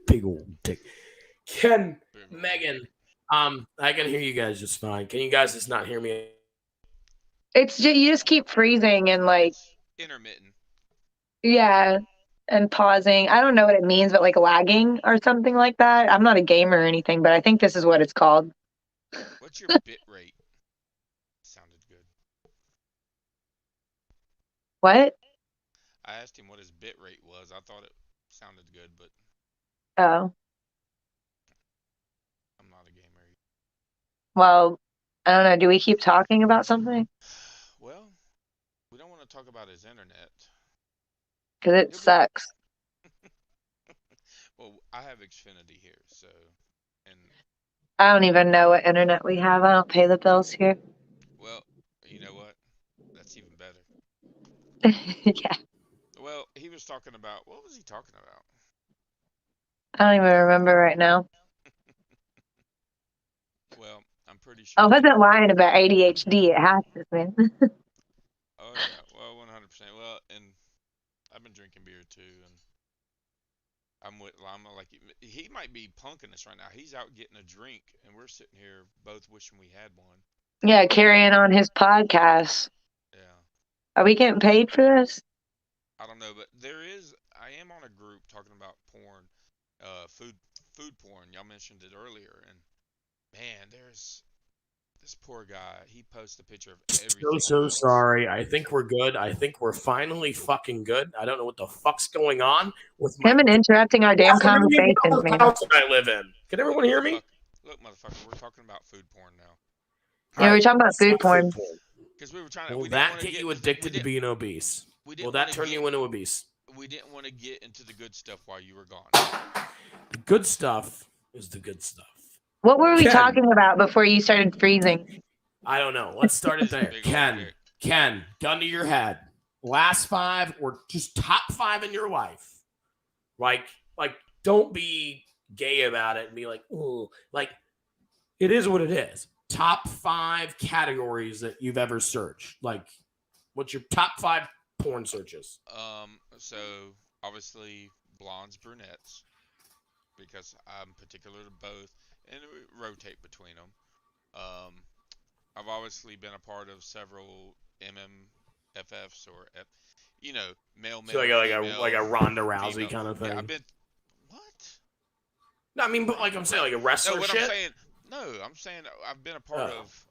Big old dick. Megan, I can hear you guys just fine. Can you guys just not hear me? It's just, you just keep freezing and like intermittent. Yeah, and pausing. I don't know what it means, but like lagging or something like that. I'm not a gamer or anything, but I think this is what it's called. What's your bit rate? Sounded good. What? I asked him what his bit rate was. I thought it sounded good, but Oh. I'm not a gamer. Well, I don't know. Do we keep talking about something? Well, we don't want to talk about his internet. Because it sucks. Well, I have Xfinity here, so, and I don't even know what internet we have. I don't pay the bills here. Well, you know what? That's even better. Yeah. Well, he was talking about, what was he talking about? I don't even remember right now. Well, I'm pretty sure. I wasn't lying about ADHD. It has to be. Oh, yeah. Well, 100%. Well, and I've been drinking beer, too, and I'm with Lama. Like, he might be punking us right now. He's out getting a drink, and we're sitting here both wishing we had one. Yeah, carrying on his podcast. Yeah. Are we getting paid for this? I don't know, but I am on a group talking about porn, food porn. Y'all mentioned it earlier, and man, there's this poor guy. He posts a picture of everything. So sorry. I think we're good. I think we're finally fucking good. I don't know what the fuck's going on with him and interrupting our damn conversations, man. House I live in. Can everyone hear me? Look, motherfucker, we're talking about food porn now. Yeah, we're talking about food porn. Because we were trying to. Will that get you addicted to being obese? Will that turn you into obese? We didn't want to get into the good stuff while you were gone. The good stuff is the good stuff. What were we talking about before you started freezing? I don't know. Let's start it there. Ken, gun to your head. Last 5 or just top 5 in your life. Like, don't be gay about it and be like, ooh. Like, it is what it is. Top 5 categories that you've ever searched. Like, what's your top 5 porn searches? So obviously blondes, brunettes, because I'm particular to both, and we rotate between them. I've obviously been a part of several MMFFs or, male. So like a Ronda Rousey female. Kind of thing. Yeah, I've been. What? No, I mean, but like I'm saying, like a wrestler. No, shit. I'm saying I've been a part of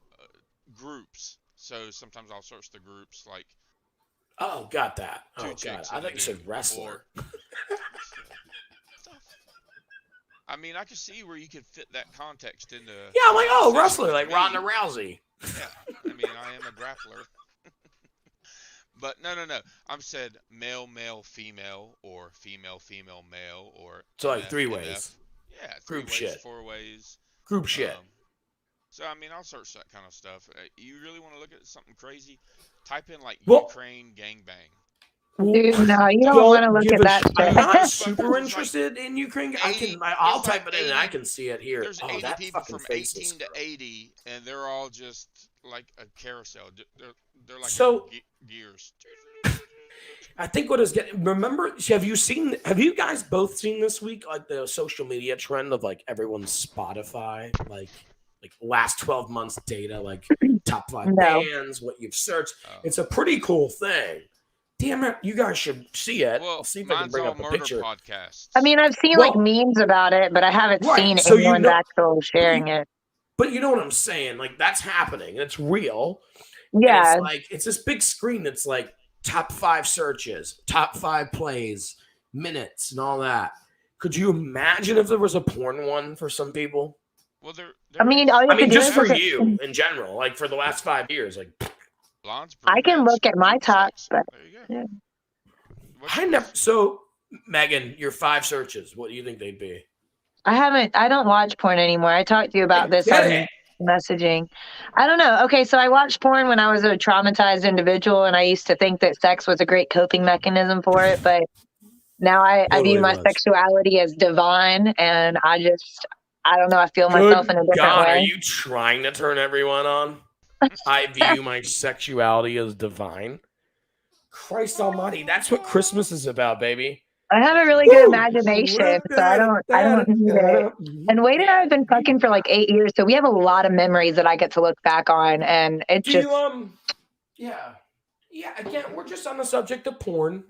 groups. So sometimes I'll search the groups like. Oh, got that. Oh, God. I thought you said wrestler. I mean, I could see where you could fit that context into. Yeah, I'm like, oh, conversation wrestler, with like me. Ronda Rousey. Yeah, I mean, I am a grappler. But no. I'm said male, male, female, or female, female, male, or So like MF, 3 MF. ways. Yeah, Group 3 ways, shit. 4 ways. Group shit. So I mean, I'll search that kind of stuff. You really want to look at something crazy? Type in like Well- Ukraine gangbang. Dude, no, you don't want to look give at a that shit. I'm shit. not super There's interested in Ukraine. 80 I'll there's type like it in and 80 I can see it here. There's Oh, 80 that people fucking from face 18 is to 80, and they're all just like a carousel. They're like So- gears. I think what is getting. Remember, have you guys both seen this week like the social media trend of like everyone's Spotify, like last 12 months data, like top 5 No. bands, what you've searched. Oh. It's a pretty cool thing. Damn it, you guys should see it. Well, I'll see if I can mine's bring all up a murder picture. podcasts. I mean, I've seen Well- like memes about it, but I haven't Right, seen so you anyone's know- actual sharing it. But you know what I'm saying? Like that's happening. It's real. Yeah. And it's like it's this big screen that's like top 5 searches, top 5 plays, minutes, and all that. Could you imagine if there was a porn one for some people? Well, I mean, all you I have to mean, do just is for look at- you in general, like for the last 5 years, like blondes, I can brunettes, look at my group top, sex. but There you go. yeah. What's I yours? never. So, Megan, your 5 searches. What do you think they'd be? I don't watch porn anymore. I talked to you about this Get on it. messaging. I don't know. Okay, so I watched porn when I was a traumatized individual, and I used to think that sex was a great coping mechanism for it, but now I view Totally my was. sexuality as divine, and I don't know, I feel myself in a different God, way. are you trying to turn everyone on? I view my sexuality as divine. Christ Almighty, that's what Christmas is about, baby. I have a really good Woo! imagination, so I don't need it. And Wade and I have been fucking for like 8 years, so we have a lot of memories that I get to look back on, and it's Do just you yeah, again, we're just on the subject of porn.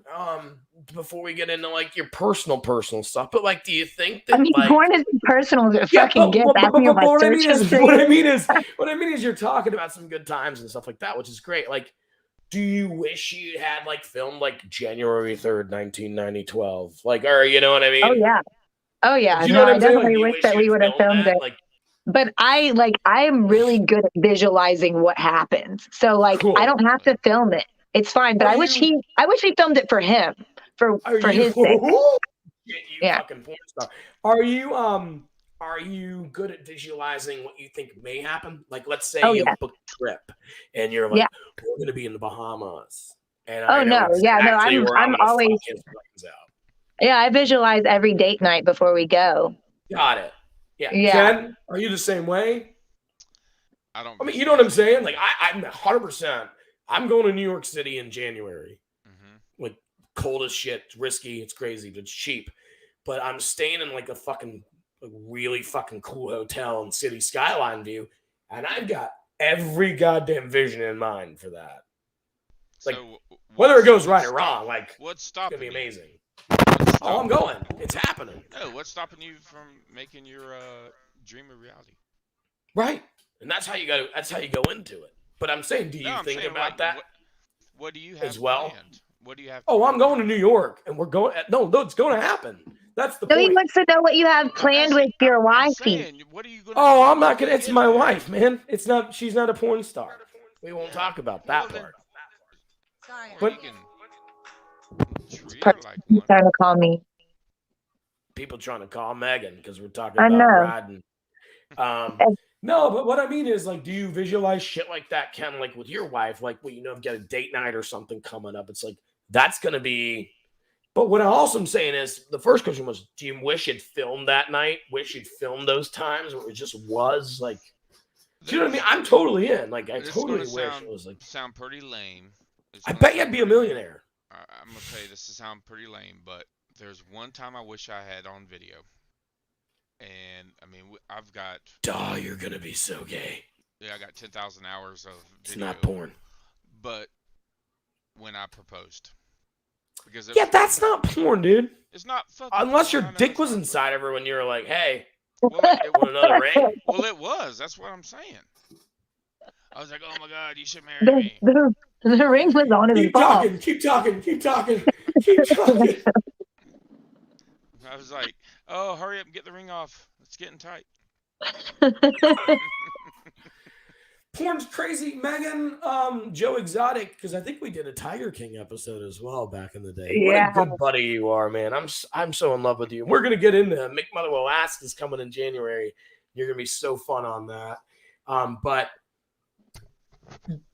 Before we get into like your personal stuff, but like do you think that I mean, like porn is personal to yeah, fucking get back in my what I search mean is history. what I mean is you're talking about some good times and stuff like that, which is great. Like, do you wish you had like filmed like January 3rd, 1912? Like, or you know what I mean? Oh yeah. Do you No, know what I I'm saying? Like, definitely do you wish that you we had would have filmed that? it. Like, But I'm really good at visualizing what happens. So like Cool. I don't have to film it. It's fine. But Are I wish you- we filmed it for him. For his sake. You Yeah. fucking porn star. Are you good at visualizing what you think may happen? Like, let's say Oh, you yeah. book a trip and you're like, Yeah. we're gonna be in the Bahamas. And Oh, I know no. Yeah, no, exactly where I'm gonna fuck always- his brains out. Yeah, I visualize every date night before we go. Got it. Yeah. Yeah. Ken, are you the same way? I don't. I mean, you know what I'm saying? Like, I'm 100%. I'm going to New York City in January. Mm-hmm. Like, cold as shit. It's risky. It's crazy, but it's cheap. But I'm staying in like a fucking really fucking cool hotel in city skyline view, and I've got every goddamn vision in mind for that. Like, whether it goes right or wrong, like what's it's stopping gonna be you? amazing. What's Oh, I'm stopping going. It's happening. you? No, what's stopping you from making your dream a reality? Right. And that's how you go. That's how you go into it. But I'm saying, do you No, I'm think saying, about like, that? What do you have as well? planned? What do you have? Oh, I'm planned? going to New York, and we're going. No, it's going to happen. That's the No, he point. wants to know what you have planned with your I'm wifey. saying, what are you going? Oh, I'm not gonna. It's my wife, man. It's not. She's not a porn star. We won't talk about that Well, part. But But- you can treat her like He's one. trying to call me. People trying to call Megan because we're talking I about know. riding. No, but what I mean is, like, do you visualize shit like that, Ken? Like with your wife, like, well, you know, get a date night or something coming up. It's like that's gonna be. But what I also am saying is, the first question was, do you wish you'd filmed that night? Wish you'd filmed those times where it just was like. Do you know what I mean? I'm totally in. Like, I This is totally gonna wish sound- it was like. Sound pretty lame. It's I gonna bet you'd sound be a pretty lame. millionaire. I'm gonna tell you this to sound pretty lame, but there's one time I wish I had on video, and I mean I've got Duh, you're gonna be so gay. I got 10,000 hours of It's video, not porn. but when I proposed, because Yeah, that's not porn, dude. it's not fucking Unless your porn, I know dick it's was not, but- inside of her when you were like, "Hey, Well, it, want another ring?" well, it was. That's what I'm saying. I was like, oh my god, you should marry The, me. the ring was on his Keep ball. talking, keep talking, keep talking, keep talking. I was like, oh, hurry up and get the ring off. It's getting tight. Porn's crazy, Megan. Joe Exotic, because I think we did a Tiger King episode as well back in the day. Yeah. What a good buddy you are, man. I'm so in love with you. We're gonna get into Mick Motherwell Ask is coming in January. You're gonna be so fun on that. But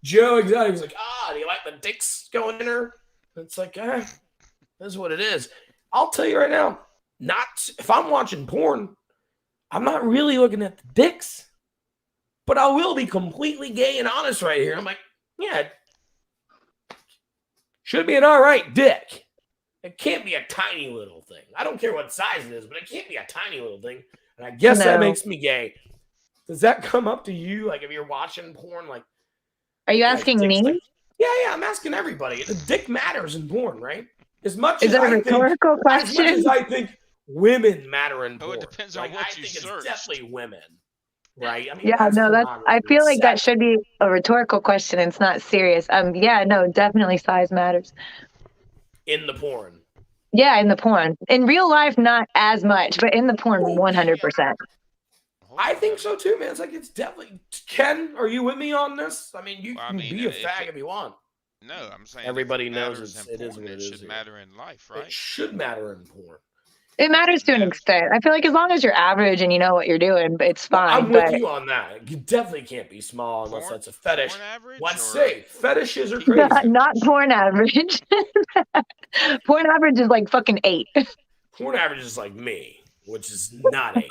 Joe Exotic's like, do you like the dicks going in her? It's like, that's what it is. I'll tell you right now, if I'm watching porn, I'm not really looking at the dicks. But I will be completely gay and honest right here. I'm like, yeah, should be an all right dick. It can't be a tiny little thing. I don't care what size it is, but it can't be a tiny little thing. And I guess that makes me gay. Does that come up to you? Like if you're watching porn, like, are you asking me? Like, yeah, I'm asking everybody. The dick matters in porn, right? As much is as that a rhetorical question? As much as I think women matter in porn. It depends on what you search. It's definitely women. Right. I mean, yeah, no, I feel like that should be a rhetorical question. It's not serious. Yeah, no, definitely size matters. In the porn. Yeah, in the porn. In real life, not as much, but in the porn, 100%. I think so too, man. It's like it's definitely. Ken, are you with me on this? I mean, you can be a fag if you want. No, I'm saying everybody knows it is what it is. It should matter in life, right? It should matter in porn. It matters to an extent. I feel like as long as you're average and you know what you're doing, it's fine. I'm with you on that. You definitely can't be small unless that's a fetish. Let's say fetishes are crazy. Not porn average. Porn average is like fucking 8. Porn average is like me, which is not 8.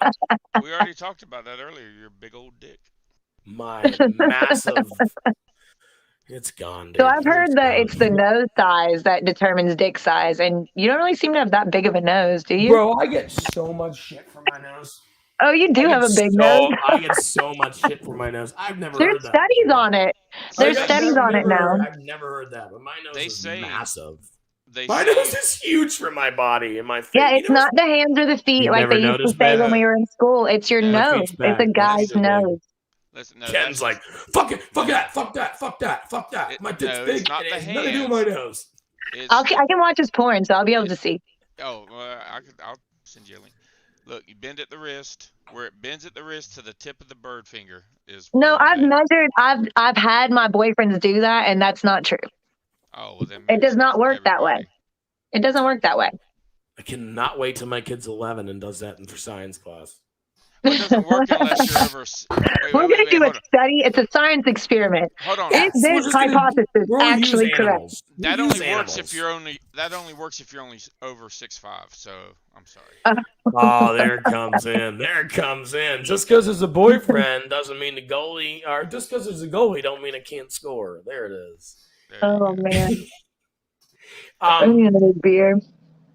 We already talked about that earlier. Your big old dick. My massive. It's gone, dude. So I've heard that it's the nose size that determines dick size, and you don't really seem to have that big of a nose, do you? Bro, I get so much shit from my nose. Oh, you do have a big nose? I get so much shit from my nose. I've never heard that. There's studies on it. There's studies on it now. I've never heard that, but my nose is massive. My nose is huge for my body and my face. Yeah, it's not the hands or the feet like they used to say when we were in school. It's your nose. It's a guy's nose. Listen, Ken's like, fuck it, fuck that, fuck that, fuck that, fuck that. My dick's big. It has nothing to do with my nose. I can watch his porn, so I'll be able to see. Oh, well, I'll send you a link. Look, you bend at the wrist. Where it bends at the wrist to the tip of the bird finger is. No, I've measured. I've had my boyfriends do that, and that's not true. Oh, well then. It does not work that way. It doesn't work that way. I cannot wait till my kid's 11 and does that for science class. Well, it doesn't work unless you're over. We're going to do a study. It's a science experiment. Hold on. Is this hypothesis actually correct? That only works if you're only. That only works if you're only over 6'5". So I'm sorry. Oh, there it comes in. There it comes in. Just because it's a boyfriend doesn't mean the goalie, or just because it's a goalie don't mean it can't score. There it is. Oh man. I need another beer.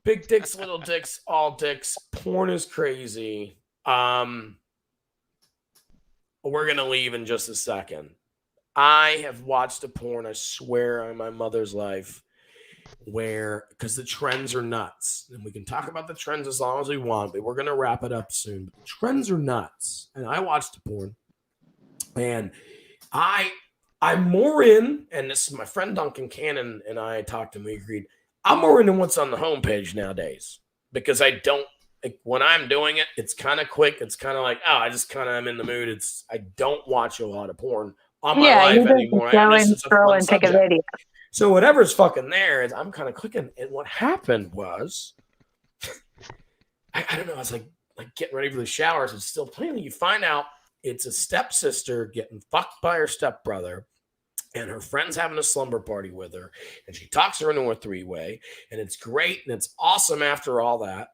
Big dicks, little dicks, all dicks. Porn is crazy. We're gonna leave in just a second. I have watched a porn, I swear on my mother's life, because the trends are nuts. And we can talk about the trends as long as we want, but we're gonna wrap it up soon. But the trends are nuts. And I watched a porn, and I'm more in, and this is my friend Duncan Cannon and I talked to him, we agreed, I'm more into what's on the homepage nowadays. Because I don't, when I'm doing it, it's kind of quick. It's kind of like, I just kind of am in the mood. I don't watch a lot of porn on my life anymore. Go and scroll and take a video. So whatever's fucking there is I'm kind of clicking. And what happened was, I don't know. I was like getting ready for the showers. It's still playing. You find out it's a stepsister getting fucked by her stepbrother. And her friend's having a slumber party with her. And she talks her into a 3-way. And it's great. And it's awesome after all that.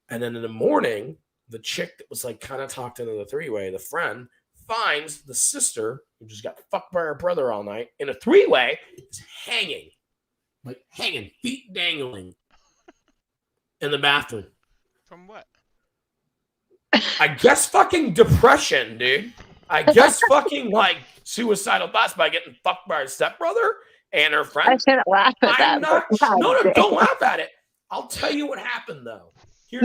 And then in the morning, the chick that was like kind of talked into the 3-way, the friend, finds the sister who just got fucked by her brother all night in a 3-way is hanging, feet dangling in the bathroom. From what? I guess fucking depression, dude. I guess fucking like suicidal thoughts by getting fucked by her stepbrother and her friend. I shouldn't laugh at that. No, don't laugh at it. I'll tell you what happened though. Your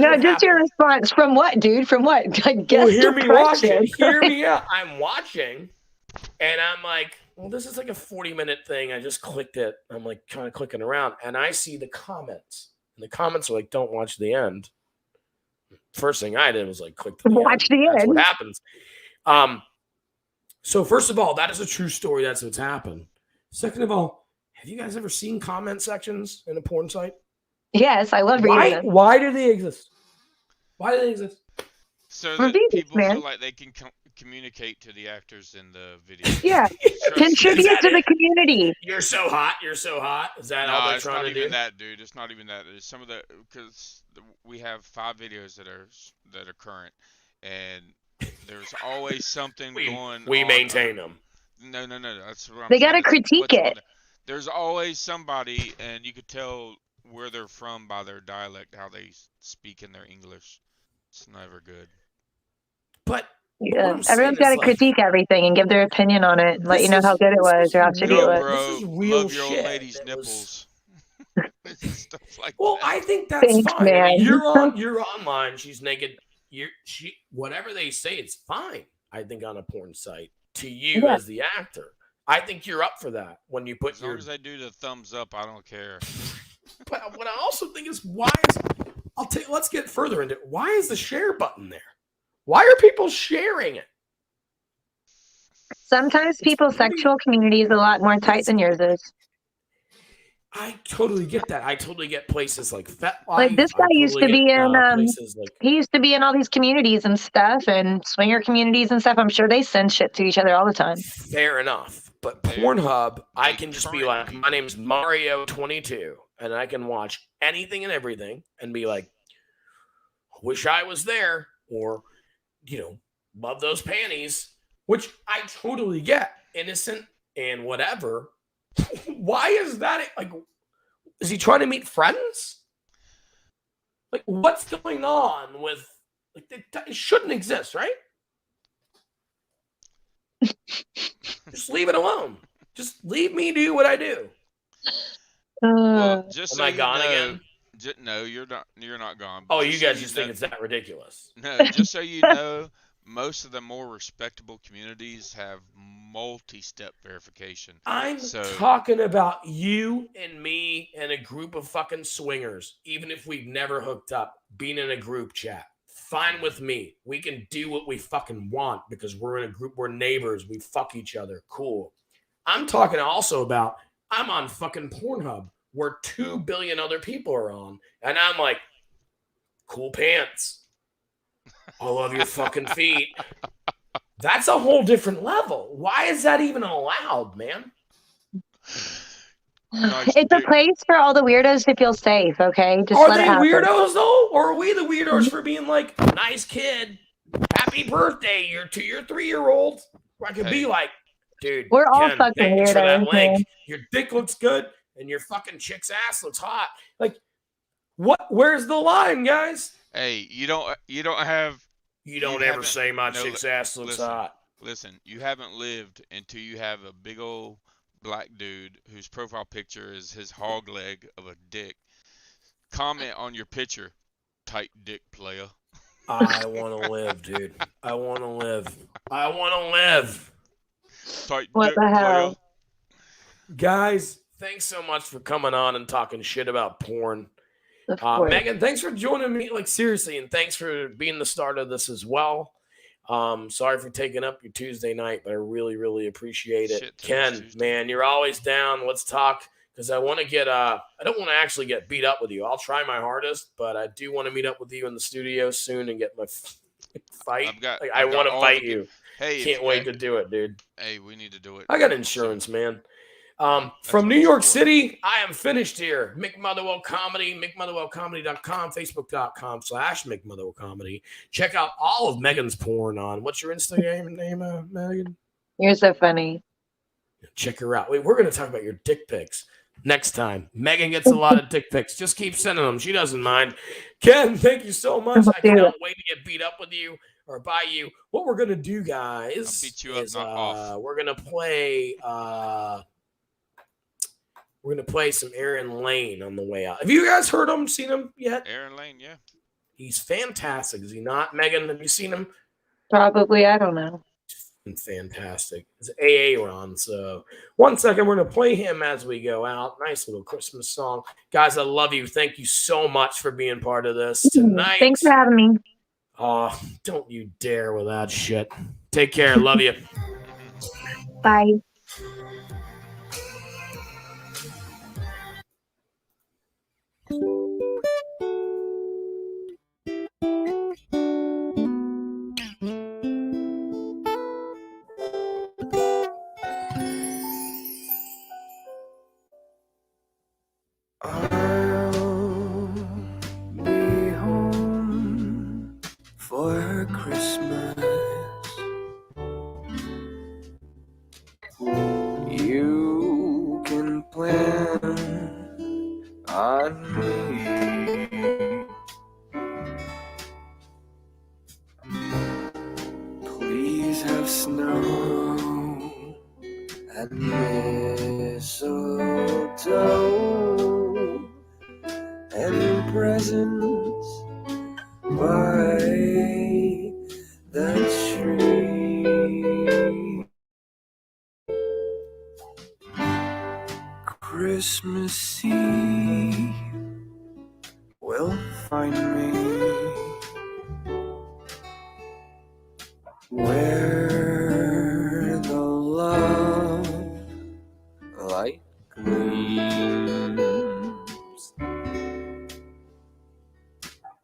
response. From what, dude? From what? I guess hear me watching. Hear me out. I'm watching, and I'm like, well, this is like a 40-minute thing. I just clicked it. I'm like kind of clicking around, and I see the comments. And the comments are like, don't watch the end. First thing I did was like click to the Watch end. the That's end. what happens. So first of all, that is a true story. That's what's happened. Second of all, have you guys ever seen comment sections in a porn site? Yes, I love reading them. Why do they exist? Why do they exist? So that people feel like they can communicate to the actors in the video. Yeah, contribute to the community. You're so hot. You're so hot. Is that all they're trying to do? No, it's not even that, dude. It's not even that. It's some of the because we have 5 videos that are current, and there's always something going. We maintain them. No. That's what I'm They gotta critique it. There's always somebody, and you could tell where they're from by their dialect, how they speak in their English. It's never good. But yeah, everyone's got to critique everything and give their opinion on it, and let you know how good it was or how shitty it was. Bro, this is real love your old shit. lady's nipples. Stuff like well, that. I think that's fine. Man. I mean, you're online. She's naked. Whatever they say, it's fine. I think on a porn site to you as the actor, I think you're up for that when you put as long as they do the thumbs up, I don't care. But what I also think is let's get further into it. Why is the share button there? Why are people sharing it? Sometimes people's sexual community is a lot more tight than yours is. I totally get that. I totally get places like FetLife. Like this guy used to be in he used to be in all these communities and stuff and swinger communities and stuff. I'm sure they send shit to each other all the time. Fair enough. But Pornhub, I can just be like, my name's Mario22, and I can watch anything and everything and be like, wish I was there, or, love those panties, which I totally get, innocent and whatever. Why is that? Like, is he trying to meet friends? Like, what's going on with, like, it shouldn't exist, right? Just leave it alone. Just leave me do what I do. Well, just Am I gone again? No, you're not. You're not gone. Oh, you guys just think it's that ridiculous? No, just so you know, most of the more respectable communities have multi-step verification. I'm talking about you and me and a group of fucking swingers, even if we've never hooked up, being in a group chat. Fine with me. We can do what we fucking want because we're in a group. We're neighbors. We fuck each other. Cool. I'm talking also about I'm on fucking Pornhub where 2 billion other people are on. And I'm like, cool pants. I love your fucking feet. That's a whole different level. Why is that even allowed, man? It's a place for all the weirdos to feel safe, okay? Just are let they it happen. Weirdos, though? Or are we the weirdos for being like, nice kid, happy birthday to your 3-year-old? I could be like, dude, we're all Ken, fucking thanks weirdos, for that link. man. Your dick looks good, and your fucking chick's ass looks hot. Like, what? Where's the line, guys? Hey, you don't have. You don't ever say my chick's ass looks hot. Listen, you haven't lived until you have a big old black dude whose profile picture is his hog leg of a dick. Comment on your picture, tight dick player. I want to live, dude. I want to live. I want to live. Tight what dick the hell? player. Guys, thanks so much for coming on and talking shit about porn. Megan, thanks for joining me. Like, seriously, and thanks for being the start of this as well. Sorry for taking up your Tuesday night, but I really, really appreciate it. Ken, man, you're always down. Let's talk, because I want to get I don't want to actually get beat up with you. I'll try my hardest, but I do want to meet up with you in the studio soon and get my fight. I want to fight you. Hey, can't wait to do it, dude. Hey, we need to do it. I got insurance, man. From New York City, I am finished here. Mick Motherwell Comedy, MickMotherwellComedy.com, Facebook.com/Mick Motherwell Comedy. Check out all of Megan's porn on. What's your Instagram name, Megan? You're so funny. Check her out. Wait, we're going to talk about your dick pics next time. Megan gets a lot of dick pics. Just keep sending them. She doesn't mind. Ken, thank you so much. I can't wait to get beat up with you or by you. What we're going to do, guys, I'll beat you up, knock off. We're going to play... we're going to play some Aaron Lane on the way out. Have you guys heard him, seen him yet? Aaron Lane, yeah. He's fantastic, is he not? Megan, have you seen him? Probably, I don't know. fucking fantastic. It's Aaron. So 1 second, we're going to play him as we go out. Nice little Christmas song. Guys, I love you. Thank you so much for being part of this tonight. Thanks for having me. Oh, don't you dare with that shit. Take care. Love you. Bye. I'll be home for Christmas. You can plan on me. Please have snow and mistletoe and presents by the tree. Christmas Eve will find me where the love light gleams.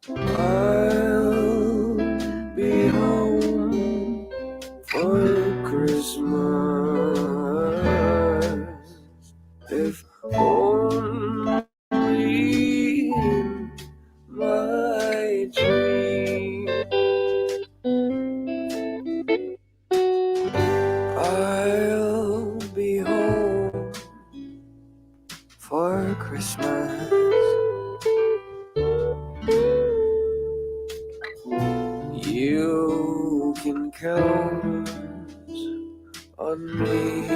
I'll be home for Christmas, if only in my dream. I'll be home for Christmas. You can count on me.